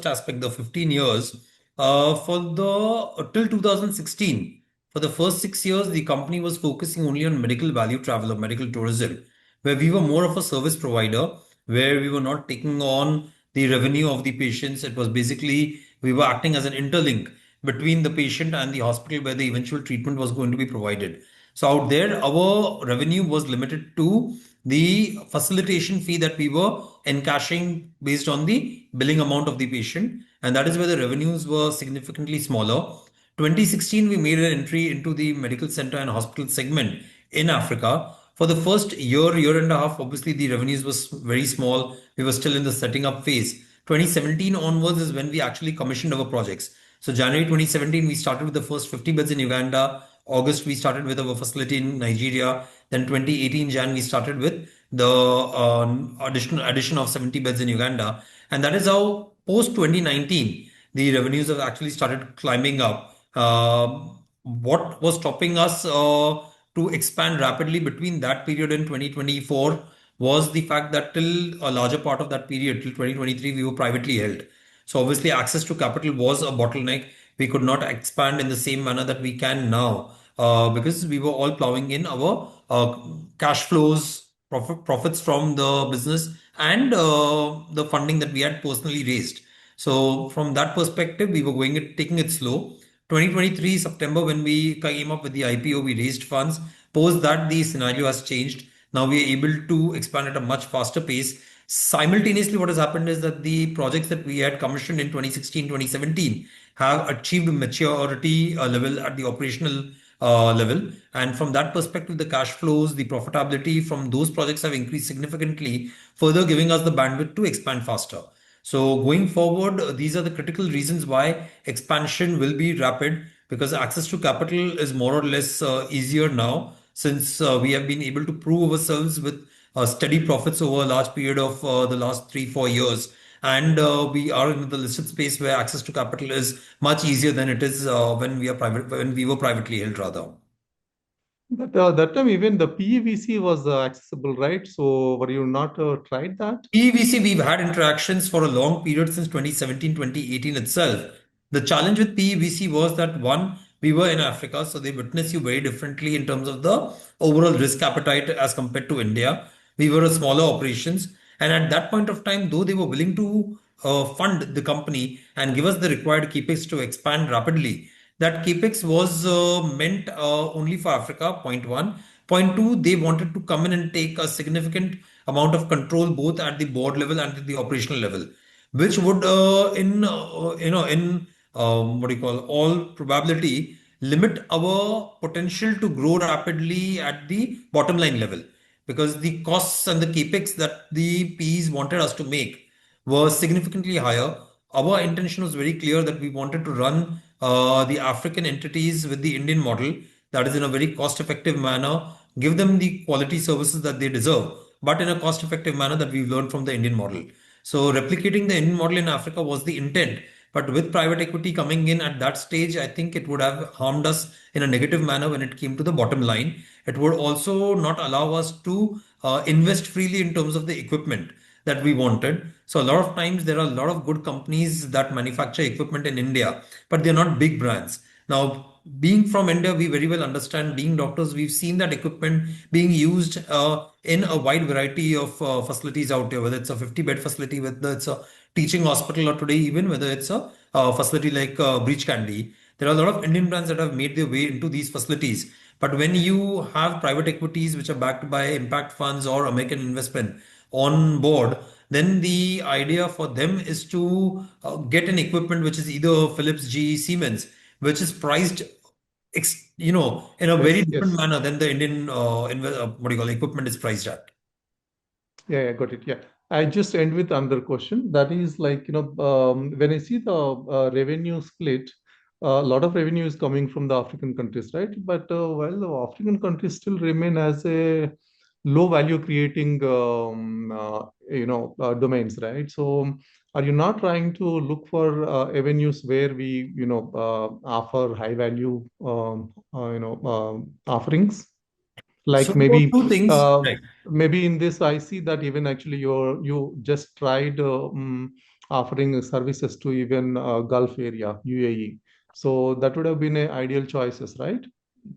aspect, the 15 years, for the till 2016, for the first 6 years, the company was focusing only on medical value travel or medical tourism, where we were more of a service provider, where we were not taking on the revenue of the patients. It was basically we were acting as an interlink between the patient and the hospital where the eventual treatment was going to be provided. So out there, our revenue was limited to the facilitation fee that we were encashing based on the billing amount of the patient, and that is where the revenues were significantly smaller. 2016, we made an entry into the medical center and hospital segment in Africa. For the first year and a half, obviously the revenues was very small. We were still in the setting up phase. 2017 onwards is when we actually commissioned our projects. So January 2017, we started with the first 50 beds in Uganda. August, we started with our facility in Nigeria. Then 2018 Jan, we started with the addition of 70 beds in Uganda. And that is how post 2019, the revenues have actually started climbing up. What was stopping us to expand rapidly between that period and 2024 was the fact that till a larger part of that period, till 2023, we were privately held. So obviously access to capital was a bottleneck. We could not expand in the same manner that we can now because we were all plowing in our cash flows, profits from the business, and the funding that we had personally raised. So from that perspective, we were taking it slow. 2023 September, when we came up with the IPO, we raised funds. Post that, the scenario has changed. Now we are able to expand at a much faster pace. Simultaneously, what has happened is that the projects that we had commissioned in 2016, 2017 have achieved maturity level at the operational level. And from that perspective, the cash flows, the profitability from those projects have increased significantly, further giving us the bandwidth to expand faster. So going forward, these are the critical reasons why expansion will be rapid because access to capital is more or less easier now since we have been able to prove ourselves with steady profits over a large period of the last 3, 4 years. And we are in the listed space where access to capital is much easier than it is when we were privately held rather.
But that time even the PEVC was accessible, right? So were you not tried that?
PVC, we've had interactions for a long period since 2017, 2018 itself. The challenge with PVC was that one, we were in Africa, so they witness you very differently in terms of the overall risk appetite as compared to India. We were a smaller operations, and at that point of time, though they were willing to fund the company and give us the required capex to expand rapidly, that Capex was meant only for Africa, point one. Point two, they wanted to come in and take a significant amount of control both at the board level and at the operational level, which would, in what do you call, all probability, limit our potential to grow rapidly at the bottom line level, because the costs and the capex that the Ps wanted us to make were significantly higher. Our intention was very clear that we wanted to run the African entities with the Indian model, that is in a very cost effective manner, give them the quality services that they deserve, but in a cost effective manner that we've learned from the Indian model. So replicating the Indian model in Africa was the intent. But with private equity coming in at that stage, I think it would have harmed us in a negative manner when it came to the bottom line. It would also not allow us to invest freely in terms of the equipment that we wanted. So a lot of times there are a lot of good companies that manufacture equipment in India, but they're not big brands. Now, being from India, we very well understand, being doctors, we've seen that equipment being used in a wide variety of facilities out there, whether it's a 50-bed facility, whether it's a teaching hospital, or today, even whether it's a facility like Breach Candy. There are a lot of Indian brands that have made their way into these facilities. But when you have private equities which are backed by impact funds or American investment on board, then the idea for them is to get an equipment which is either Philips, GE, Siemens, which is priced, in a very
Yes,
different
yes.
manner than the Indian, what do you call, equipment is priced at.
Yeah, got it. Yeah. I just end with another question. That is like, when I see the revenue split, a lot of revenue is coming from the African countries, right? But while the African countries still remain as a low value creating, domains, right? So are you not trying to look for avenues where we, offer high value, offerings?
So
Like maybe
two things,
uh,
right?
maybe in this I see that even actually you just tried offering services to even Gulf area, UAE. So that would have been a ideal choices, right?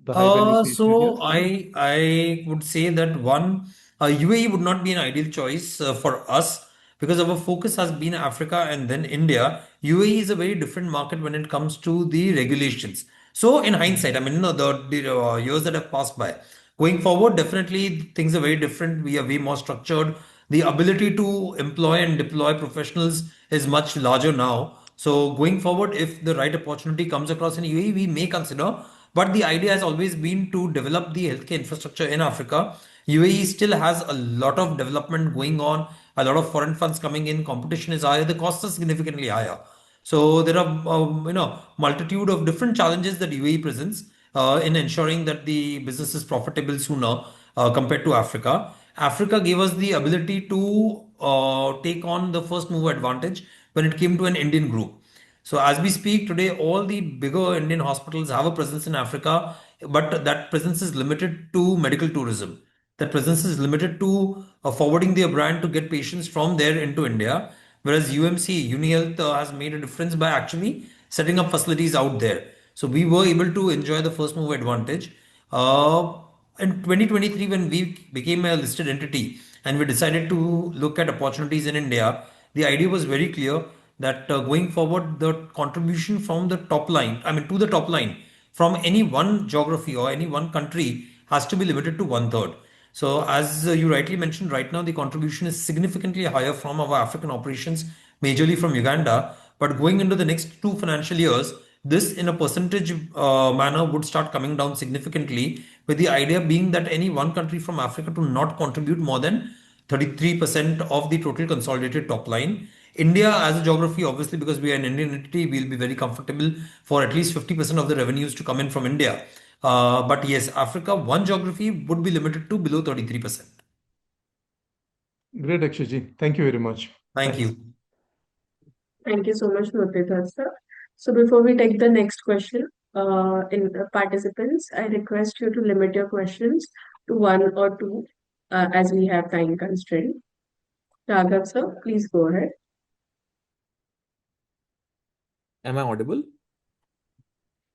The high value creation
So
areas.
I would say that one, UAE would not be an ideal choice for us, because our focus has been Africa and then India. UAE is a very different market when it comes to the regulations. So in hindsight, I mean, the years that have passed by, going forward, definitely things are very different. We are way more structured. The ability to employ and deploy professionals is much larger now. So going forward, if the right opportunity comes across in UAE, we may consider. But the idea has always been to develop the healthcare infrastructure in Africa. UAE still has a lot of development going on, a lot of foreign funds coming in, competition is higher, the costs are significantly higher. So there are, multitude of different challenges that UAE presents in ensuring that the business is profitable sooner compared to Africa. Africa gave us the ability to take on the first mover advantage when it came to an Indian group. So as we speak today, all the bigger Indian hospitals have a presence in Africa, but that presence is limited to medical tourism. That presence is limited to forwarding their brand to get patients from there into India. Whereas UMC, UniHealth, has made a difference by actually setting up facilities out there. So we were able to enjoy the first move advantage. Uh, in 2023, when we became a listed entity and we decided to look at opportunities in India, the idea was very clear that going forward, the contribution from the top line, I mean, to the top line from any one geography or any one country has to be limited to one third. So, as you rightly mentioned, right now the contribution is significantly higher from our African operations, majorly from Uganda. But going into the next 2 financial years, this in a percentage manner would start coming down significantly, with the idea being that any one country from Africa to not contribute more than 33% of the total consolidated top line. India, as a geography, obviously, because we are an Indian entity, we'll be very comfortable for at least 50% of the revenues to come in from India. But yes, Africa, one geography would be limited to below 33%.
Great, Akshay. Thank you very much.
Thank
Thanks.
you.
Thank you so much, Murtidhar sir. So before we take the next question, in participants, I request you to limit your questions to one or two, as we have time constraint. Raghav sir, please go ahead.
Am I audible?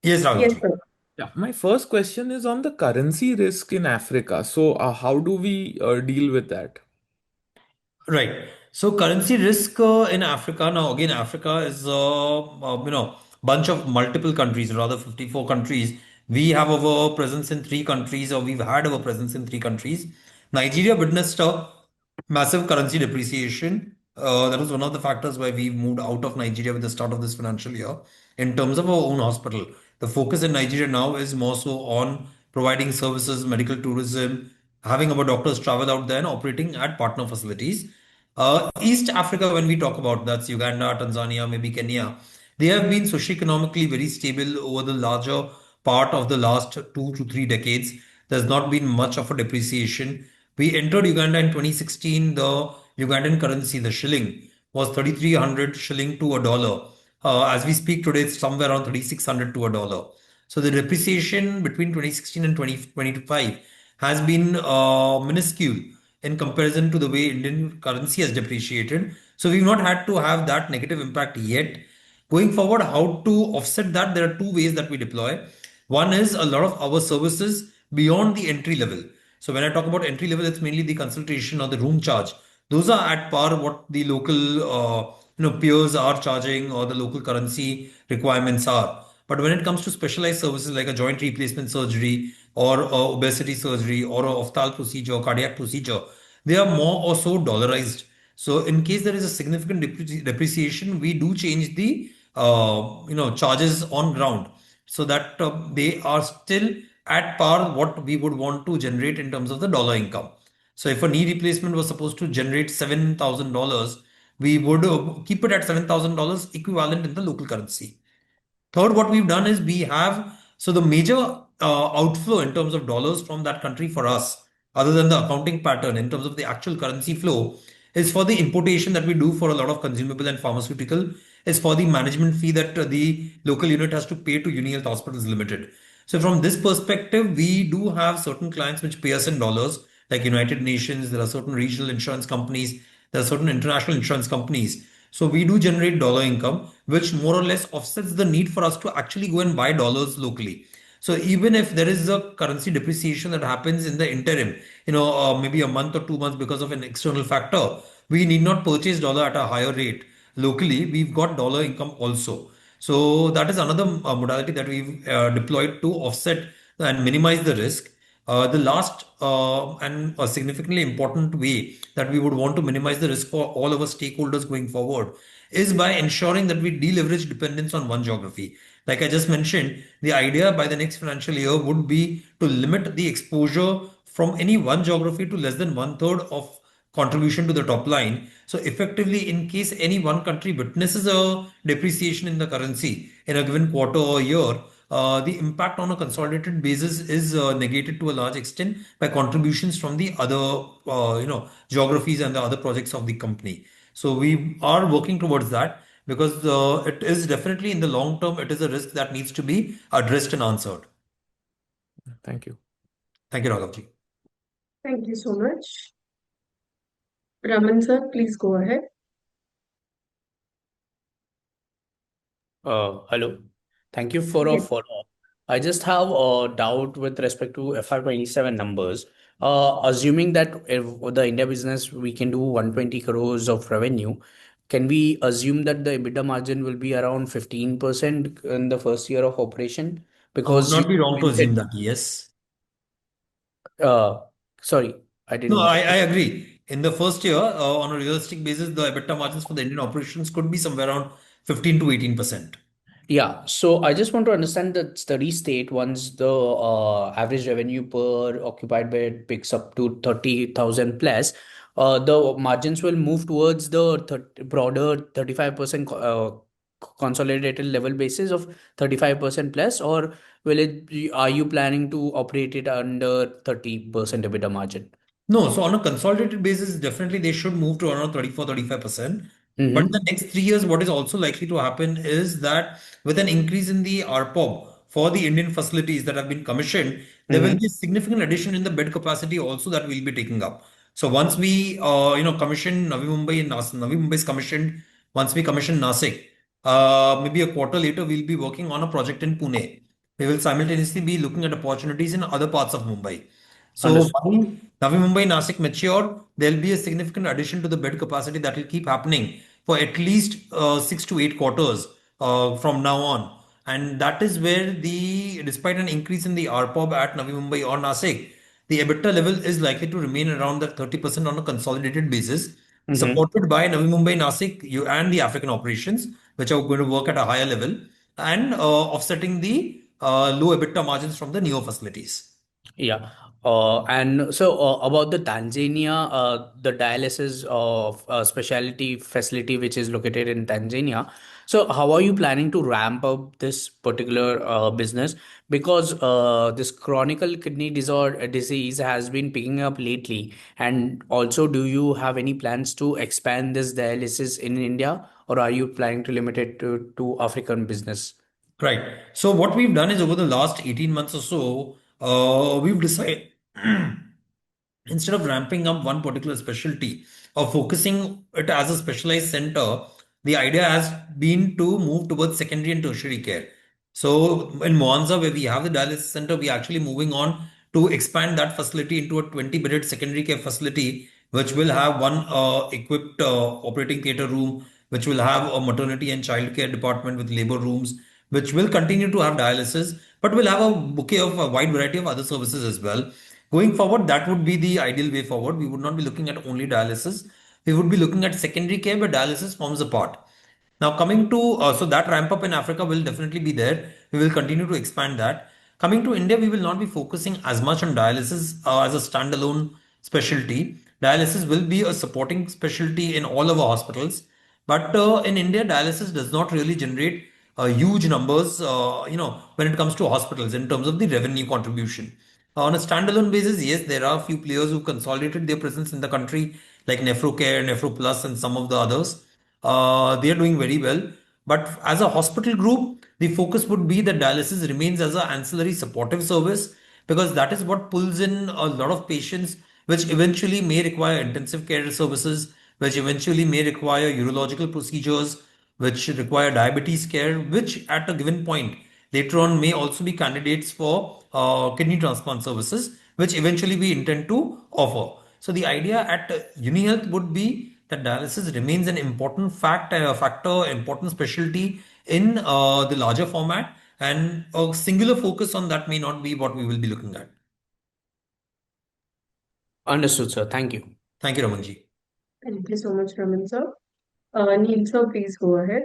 Yes,
Yes,
Raghavji.
sir.
Yeah. My first question is on the currency risk in Africa. So, how do we deal with that?
Right. So currency risk in Africa, now again, Africa is, bunch of multiple countries, rather 54 countries. We have our presence in three countries, or we've had our presence in three countries. Nigeria witnessed a massive currency depreciation. That was one of the factors why we moved out of Nigeria with the start of this financial year. In terms of our own hospital, the focus in Nigeria now is more so on providing services, medical tourism, having our doctors travel out there and operating at partner facilities. East Africa, when we talk about that's Uganda, Tanzania, maybe Kenya, they have been socioeconomically very stable over the larger part of the last 2 to 3 decades. There's not been much of a depreciation. We entered Uganda in 2016. The Ugandan currency, the shilling, was 3,300 shilling to a dollar. As we speak today, it's somewhere around 3,600 to a dollar. So the depreciation between 2016 and 2025 has been minuscule in comparison to the way Indian currency has depreciated. So we've not had to have that negative impact yet. Going forward, how to offset that? There are two ways that we deploy. One is a lot of our services beyond the entry level. So when I talk about entry level, it's mainly the consultation or the room charge. Those are at par what the local peers are charging or the local currency requirements are. But when it comes to specialized services like a joint replacement surgery or obesity surgery or a ophthalmic procedure or cardiac procedure, they are more or so dollarized. So in case there is a significant depreciation, we do change the charges on ground so that they are still at par what we would want to generate in terms of the dollar income. So if a knee replacement was supposed to generate $7,000, we would keep it at $7,000 equivalent in the local currency. Third, what we've done is we have so the major outflow in terms of dollars from that country for us, other than the accounting pattern in terms of the actual currency flow, is for the importation that we do for a lot of consumable and pharmaceutical, is for the management fee that the local unit has to pay to UniHealth Hospitals Limited. So from this perspective, we do have certain clients which pay us in dollars, like United Nations. There are certain regional insurance companies. There are certain international insurance companies. So we do generate dollar income, which more or less offsets the need for us to actually go and buy dollars locally. So even if there is a currency depreciation that happens in the interim, maybe a month or 2 months because of an external factor, we need not purchase dollar at a higher rate locally. We've got dollar income also. So that is another modality that we've deployed to offset and minimize the risk. The last and a significantly important way that we would want to minimize the risk for all of our stakeholders going forward is by ensuring that we deleverage dependence on one geography. Like I just mentioned, the idea by the next financial year would be to limit the exposure from any one geography to less than one third of contribution to the top line. So effectively, in case any one country witnesses a depreciation in the currency in a given quarter or year, the impact on a consolidated basis is negated to a large extent by contributions from the other, geographies and the other projects of the company. So we are working towards that because it is definitely in the long term, it is a risk that needs to be addressed and answered.
Thank you.
Thank you, Raghavji.
Thank you so much. Raman sir, please go ahead.
Hello. Thank you for a
Yes.
follow-up. I just have a doubt with respect to FY27 numbers. Assuming that if the India business we can do 120 crores of revenue, can we assume that the EBITDA margin will be around 15% in the first year of operation?
I would
Because
not
you
be wrong to assume
mentioned,
that, yes.
sorry, I
No,
didn't.
I agree. In the first year, on a realistic basis, the EBITDA margins for the Indian operations could be somewhere around 15 to 18%.
Yeah, so I just want to understand the steady state once the average revenue per occupied bed picks up to 30,000 plus, the margins will move towards the broader 35% consolidated level basis of 35% plus, or will it be, are you planning to operate it under 30% EBITDA margin?
No, so on a consolidated basis, definitely they should move to around 34-35%. But in the
Mm-hmm.
next 3 years, what is also likely to happen is that with an increase in the RPOB for the Indian facilities that have been commissioned, there will be a
Mm-hmm.
significant addition in the bed capacity also that we'll be taking up. So once we, commission Navi Mumbai and Navi Mumbai is commissioned, once we commission Nasik, maybe a quarter later, we'll be working on a project in Pune. We will simultaneously be looking at opportunities in other parts of Mumbai. So
Understood.
while Navi Mumbai, Nasik mature, there'll be a significant addition to the bed capacity that will keep happening for at least 6 to 8 quarters from now on. And that is where despite an increase in the RPOB at Navi Mumbai or Nasik, the EBITDA level is likely to remain around that 30% on a consolidated basis, supported by Navi Mumbai, Nasik, and the African operations, which are going to work at a higher level and offsetting the low EBITDA margins from the newer facilities.
Yeah. And so about the Tanzania, the dialysis of specialty facility which is located in Tanzania. So how are you planning to ramp up this particular business? Because this chronic kidney disorder disease has been picking up lately. And also, do you have any plans to expand this dialysis in India, or are you planning to limit it to African business?
Right. So what we've done is over the last 18 months or so, we've decided instead of ramping up one particular specialty or focusing it as a specialized center, the idea has been to move towards secondary and tertiary care. So in Moanza, where we have the dialysis center, we are actually moving on to expand that facility into a 20-bedded secondary care facility, which will have one equipped operating theater room, which will have a maternity and child care department with labor rooms, which will continue to have dialysis, but will have a bouquet of a wide variety of other services as well. Going forward, that would be the ideal way forward. We would not be looking at only dialysis. We would be looking at secondary care where dialysis forms a part. Now, coming to so that ramp up in Africa will definitely be there. We will continue to expand that. Coming to India, we will not be focusing as much on dialysis as a standalone specialty. Dialysis will be a supporting specialty in all of our hospitals. But in India, dialysis does not really generate huge numbers, when it comes to hospitals in terms of the revenue contribution. On a standalone basis, yes, there are a few players who consolidated their presence in the country, like NephroCare, NephroPlus, and some of the others. They are doing very well. But as a hospital group, the focus would be that dialysis remains as an ancillary supportive service because that is what pulls in a lot of patients, which eventually may require intensive care services, which eventually may require urological procedures, which require diabetes care, which at a given point later on may also be candidates for kidney transplant services, which eventually we intend to offer. So the idea at UniHealth would be that dialysis remains an important factor, important specialty in the larger format, and a singular focus on that may not be what we will be looking at.
Understood, sir. Thank you.
Thank you, Ramanji.
Thank you so much, Raman sir. Neil sir, please go ahead.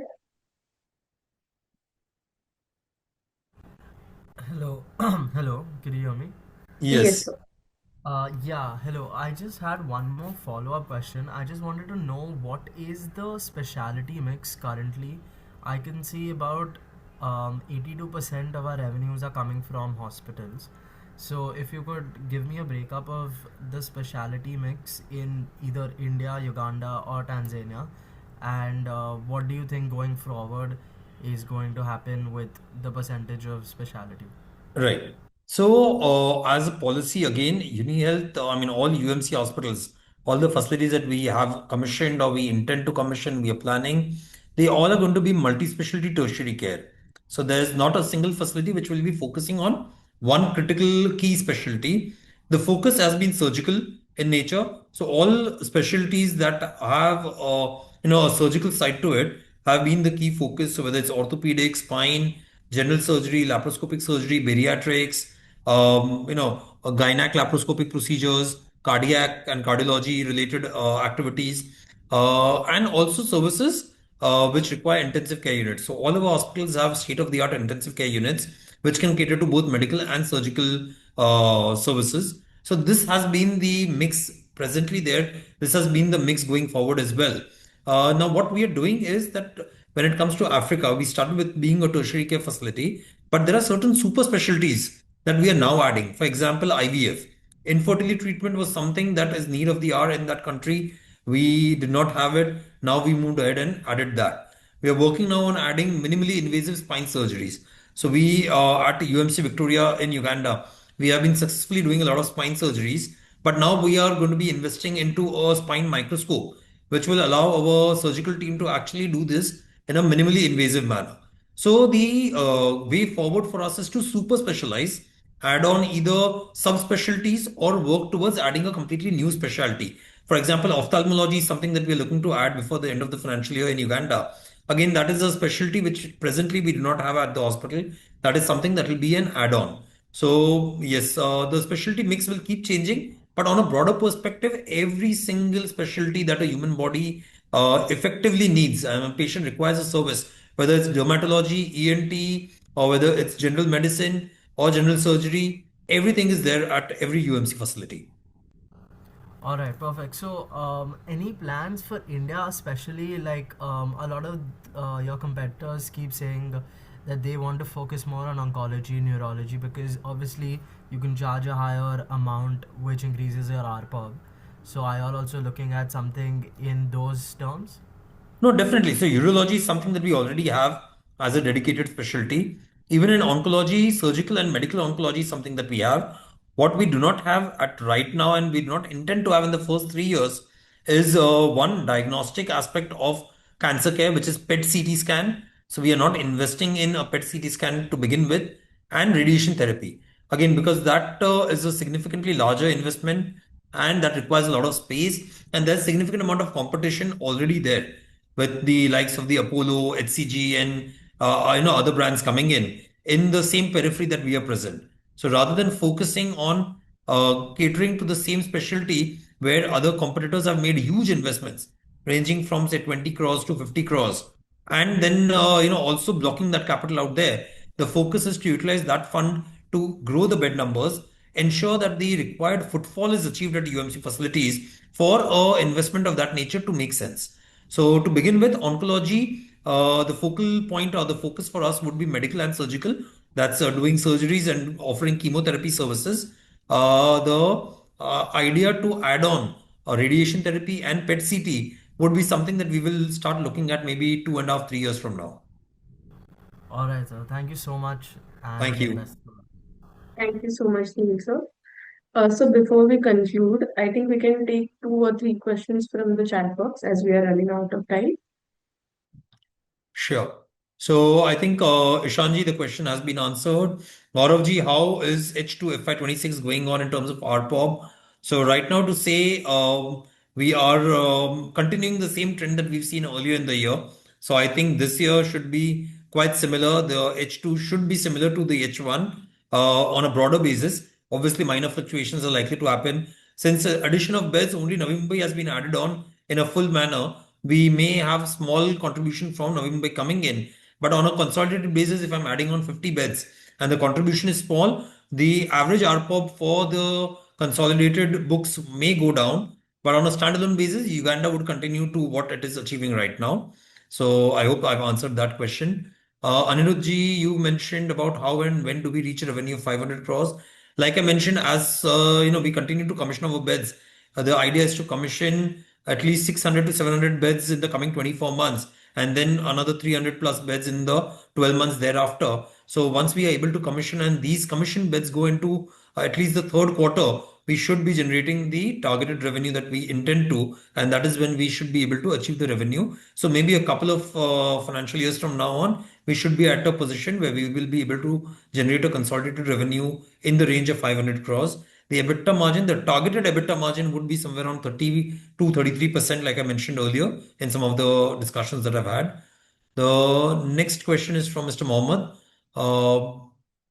Hello, hello. Can you hear me?
Yes,
Yes.
sir.
Yeah, hello. I just had one more follow-up question. I just wanted to know what is the specialty mix currently? I can see about 82% of our revenues are coming from hospitals. So if you could give me a breakup of the specialty mix in either India, Uganda, or Tanzania, and what do you think going forward is going to happen with the percentage of specialty?
Right. So, as a policy, again, UniHealth, all UMC hospitals, all the facilities that we have commissioned or we intend to commission, we are planning, they all are going to be multi-specialty tertiary care. So, there's not a single facility which will be focusing on one critical key specialty. The focus has been surgical in nature. So, all specialties that have, a surgical side to it have been the key focus. So, whether it's orthopedic, spine, general surgery, laparoscopic surgery, bariatrics, gynac laparoscopic procedures, cardiac and cardiology related activities, and also services which require intensive care units. So all of our hospitals have state-of-the-art intensive care units which can cater to both medical and surgical services. So this has been the mix presently there. This has been the mix going forward as well. Now, what we are doing is that when it comes to Africa, we started with being a tertiary care facility, but there are certain super specialties that we are now adding. For example, IVF. Infertility treatment was something that is need of the hour in that country. We did not have it. Now we moved ahead and added that. We are working now on adding minimally invasive spine surgeries. So we at UMC Victoria in Uganda, we have been successfully doing a lot of spine surgeries, but now we are going to be investing into a spine microscope which will allow our surgical team to actually do this in a minimally invasive manner. So the way forward for us is to super specialize, add on either subspecialties or work towards adding a completely new specialty. For example, ophthalmology is something that we are looking to add before the end of the financial year in Uganda. Again, that is a specialty which presently we do not have at the hospital. That is something that will be an add-on. So yes, the specialty mix will keep changing, but on a broader perspective, every single specialty that a human body effectively needs, and a patient requires a service, whether it's dermatology, ENT, or whether it's general medicine or general surgery, everything is there at every UMC facility.
All right, perfect. So, any plans for India, especially like a lot of your competitors keep saying that they want to focus more on oncology, neurology, because obviously you can charge a higher amount, which increases your RPOB. So, are you all also looking at something in those terms?
No, definitely. So urology is something that we already have as a dedicated specialty. Even in oncology, surgical and medical oncology is something that we have. What we do not have at right now, and we do not intend to have in the first 3 years, is one diagnostic aspect of cancer care, which is PET CT scan. So we are not investing in a PET CT scan to begin with, and radiation therapy. Again, because that is a significantly larger investment and that requires a lot of space, and there's significant amount of competition already there with the likes of the Apollo, HCG, and other brands coming in the same periphery that we are present. So rather than focusing on catering to the same specialty where other competitors have made huge investments, ranging from say 20 crores to 50 crores, and then also blocking that capital out there, the focus is to utilize that fund to grow the bed numbers, ensure that the required footfall is achieved at UMC facilities for investment of that nature to make sense. So to begin with, oncology, the focal point or the focus for us would be medical and surgical. That's doing surgeries and offering chemotherapy services. The idea to add on radiation therapy and PET CT would be something that we will start looking at maybe 2.5, 3 years from now.
All right, sir. Thank you so much, and
Thank
all the
you.
best.
Thank you so much, Neil sir. So before we conclude, I think we can take 2 or 3 questions from the chat box as we are running out of time.
Sure. So I think Ishanji, the question has been answered. Gauravji, how is H2 FY26 going on in terms of RPOB? So right now to say we are continuing the same trend that we've seen earlier in the year. So I think this year should be quite similar. The H2 should be similar to the H1 on a broader basis. Obviously, minor fluctuations are likely to happen. Since addition of beds, only Navi Mumbai has been added on in a full manner. We may have small contribution from Navi Mumbai coming in, but on a consolidated basis, if I'm adding on 50 beds and the contribution is small, the average RPOB for the consolidated books may go down. But on a standalone basis, Uganda would continue to what it is achieving right now. So I hope I've answered that question. Anirudh ji, you mentioned about how and when do we reach a revenue of 500 crores. Like I mentioned, as we continue to commission our beds. The idea is to commission at least 600 to 700 beds in the coming 24 months, and then another 300 plus beds in the 12 months thereafter. So once we are able to commission and these commissioned beds go into at least the third quarter, we should be generating the targeted revenue that we intend to, and that is when we should be able to achieve the revenue. So maybe a couple of financial years from now on, we should be at a position where we will be able to generate a consolidated revenue in the range of 500 crores. The EBITDA margin, the targeted EBITDA margin would be somewhere around 30 to 33%, like I mentioned earlier in some of the discussions that I've had. The next question is from Mr. Mohammed. Uh,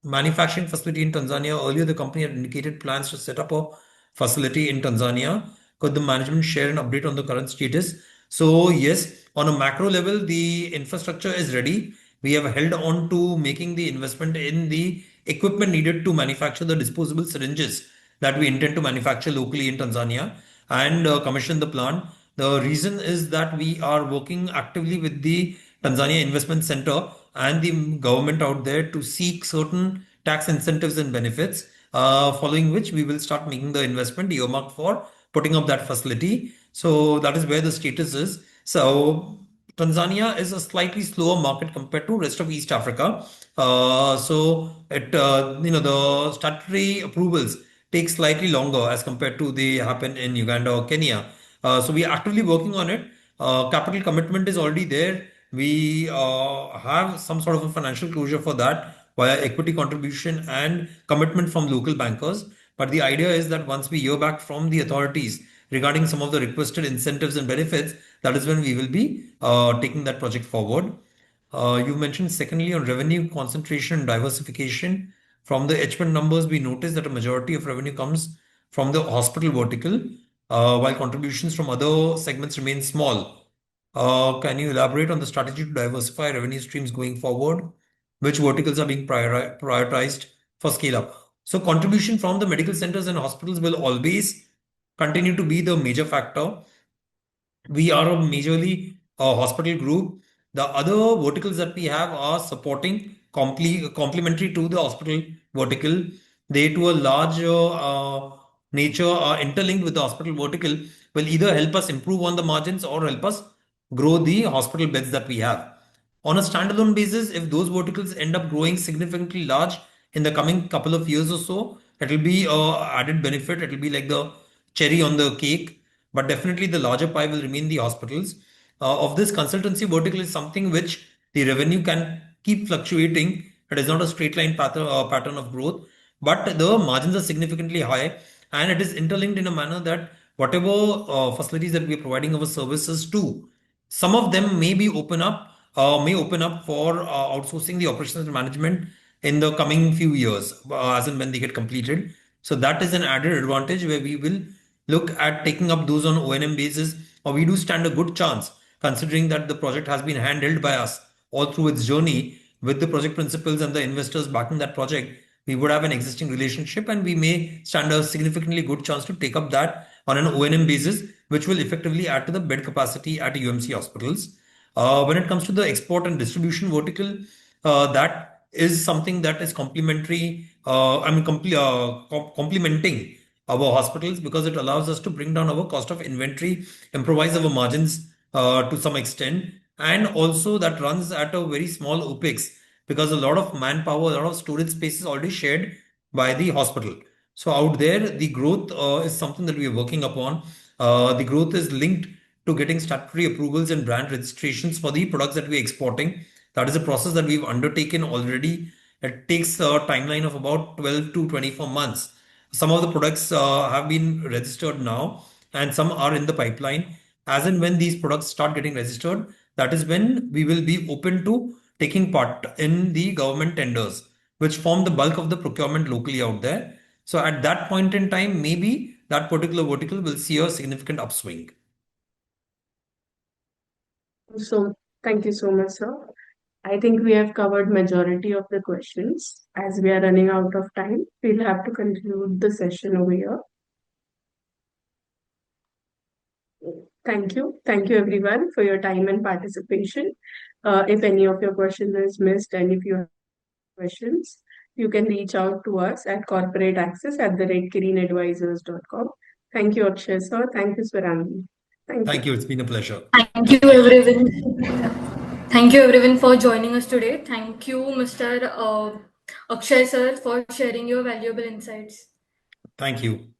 Manufacturing facility in Tanzania. Earlier, the company had indicated plans to set up a facility in Tanzania. Could the management share an update on the current status? So, yes, on a macro level, the infrastructure is ready. We have held on to making the investment in the equipment needed to manufacture the disposable syringes that we intend to manufacture locally in Tanzania and commission the plant. The reason is that we are working actively with the Tanzania Investment Center and the government out there to seek certain tax incentives and benefits, following which we will start making the investment earmarked for putting up that facility. So that is where the status is. So Tanzania is a slightly slower market compared to rest of East Africa. The statutory approvals take slightly longer as compared to they happen in Uganda or Kenya. So we are actively working on it. Capital commitment is already there. We have some sort of a financial closure for that via equity contribution and commitment from local bankers. But the idea is that once we hear back from the authorities regarding some of the requested incentives and benefits, that is when we will be taking that project forward. You mentioned secondly on revenue concentration and diversification. From the H1 numbers, we noticed that a majority of revenue comes from the hospital vertical, while contributions from other segments remain small. Can you elaborate on the strategy to diversify revenue streams going forward? Which verticals are being prioritized for scale up? So contribution from the medical centers and hospitals will always continue to be the major factor. We are a majorly hospital group. The other verticals that we have are supporting complementary to the hospital vertical. They, to a large nature, are interlinked with the hospital vertical, will either help us improve on the margins or help us grow the hospital beds that we have. On a standalone basis, if those verticals end up growing significantly large in the coming couple of years or so, it will be added benefit. It will be like the cherry on the cake, but definitely the larger pie will remain the hospitals. Of this consultancy vertical is something which the revenue can keep fluctuating. It is not a straight line pattern of growth, but the margins are significantly high, and it is interlinked in a manner that whatever facilities that we are providing our services to, some of them may open up for outsourcing the operations and management in the coming few years, as and when they get completed. So that is an added advantage where we will look at taking up those on O&M basis, or we do stand a good chance considering that the project has been handheld by us all through its journey with the project principals and the investors backing that project. We would have an existing relationship and we may stand a significantly good chance to take up that on an O&M basis, which will effectively add to the bed capacity at UMC hospitals. When it comes to the export and distribution vertical, that is something that is complementary, complementing our hospitals because it allows us to bring down our cost of inventory, improvise our margins to some extent, and also that runs at a very small OPEX because a lot of manpower, a lot of storage space is already shared by the hospital. So out there, the growth is something that we are working upon. The growth is linked to getting statutory approvals and brand registrations for the products that we're exporting. That is a process that we've undertaken already. It takes a timeline of about 12 to 24 months. Some of the products have been registered now, and some are in the pipeline. As and when these products start getting registered, that is when we will be open to taking part in the government tenders, which form the bulk of the procurement locally out there. So at that point in time, maybe that particular vertical will see a significant upswing.
So thank you so much, sir. I think we have covered majority of the questions. As we are running out of time, we'll have to conclude the session over here. Thank you. Thank you everyone for your time and participation. If any of your questions is missed and if you have questions, you can reach out to us at corporateaccess@kirinadvisors.com. Thank you, Akshay sir. Thank you, Swarangi.
Thank you. It's been a pleasure.
Thank you, everyone. Thank you, everyone, for joining us today. Thank you, Mr. Akshay sir, for sharing your valuable insights.
Thank you.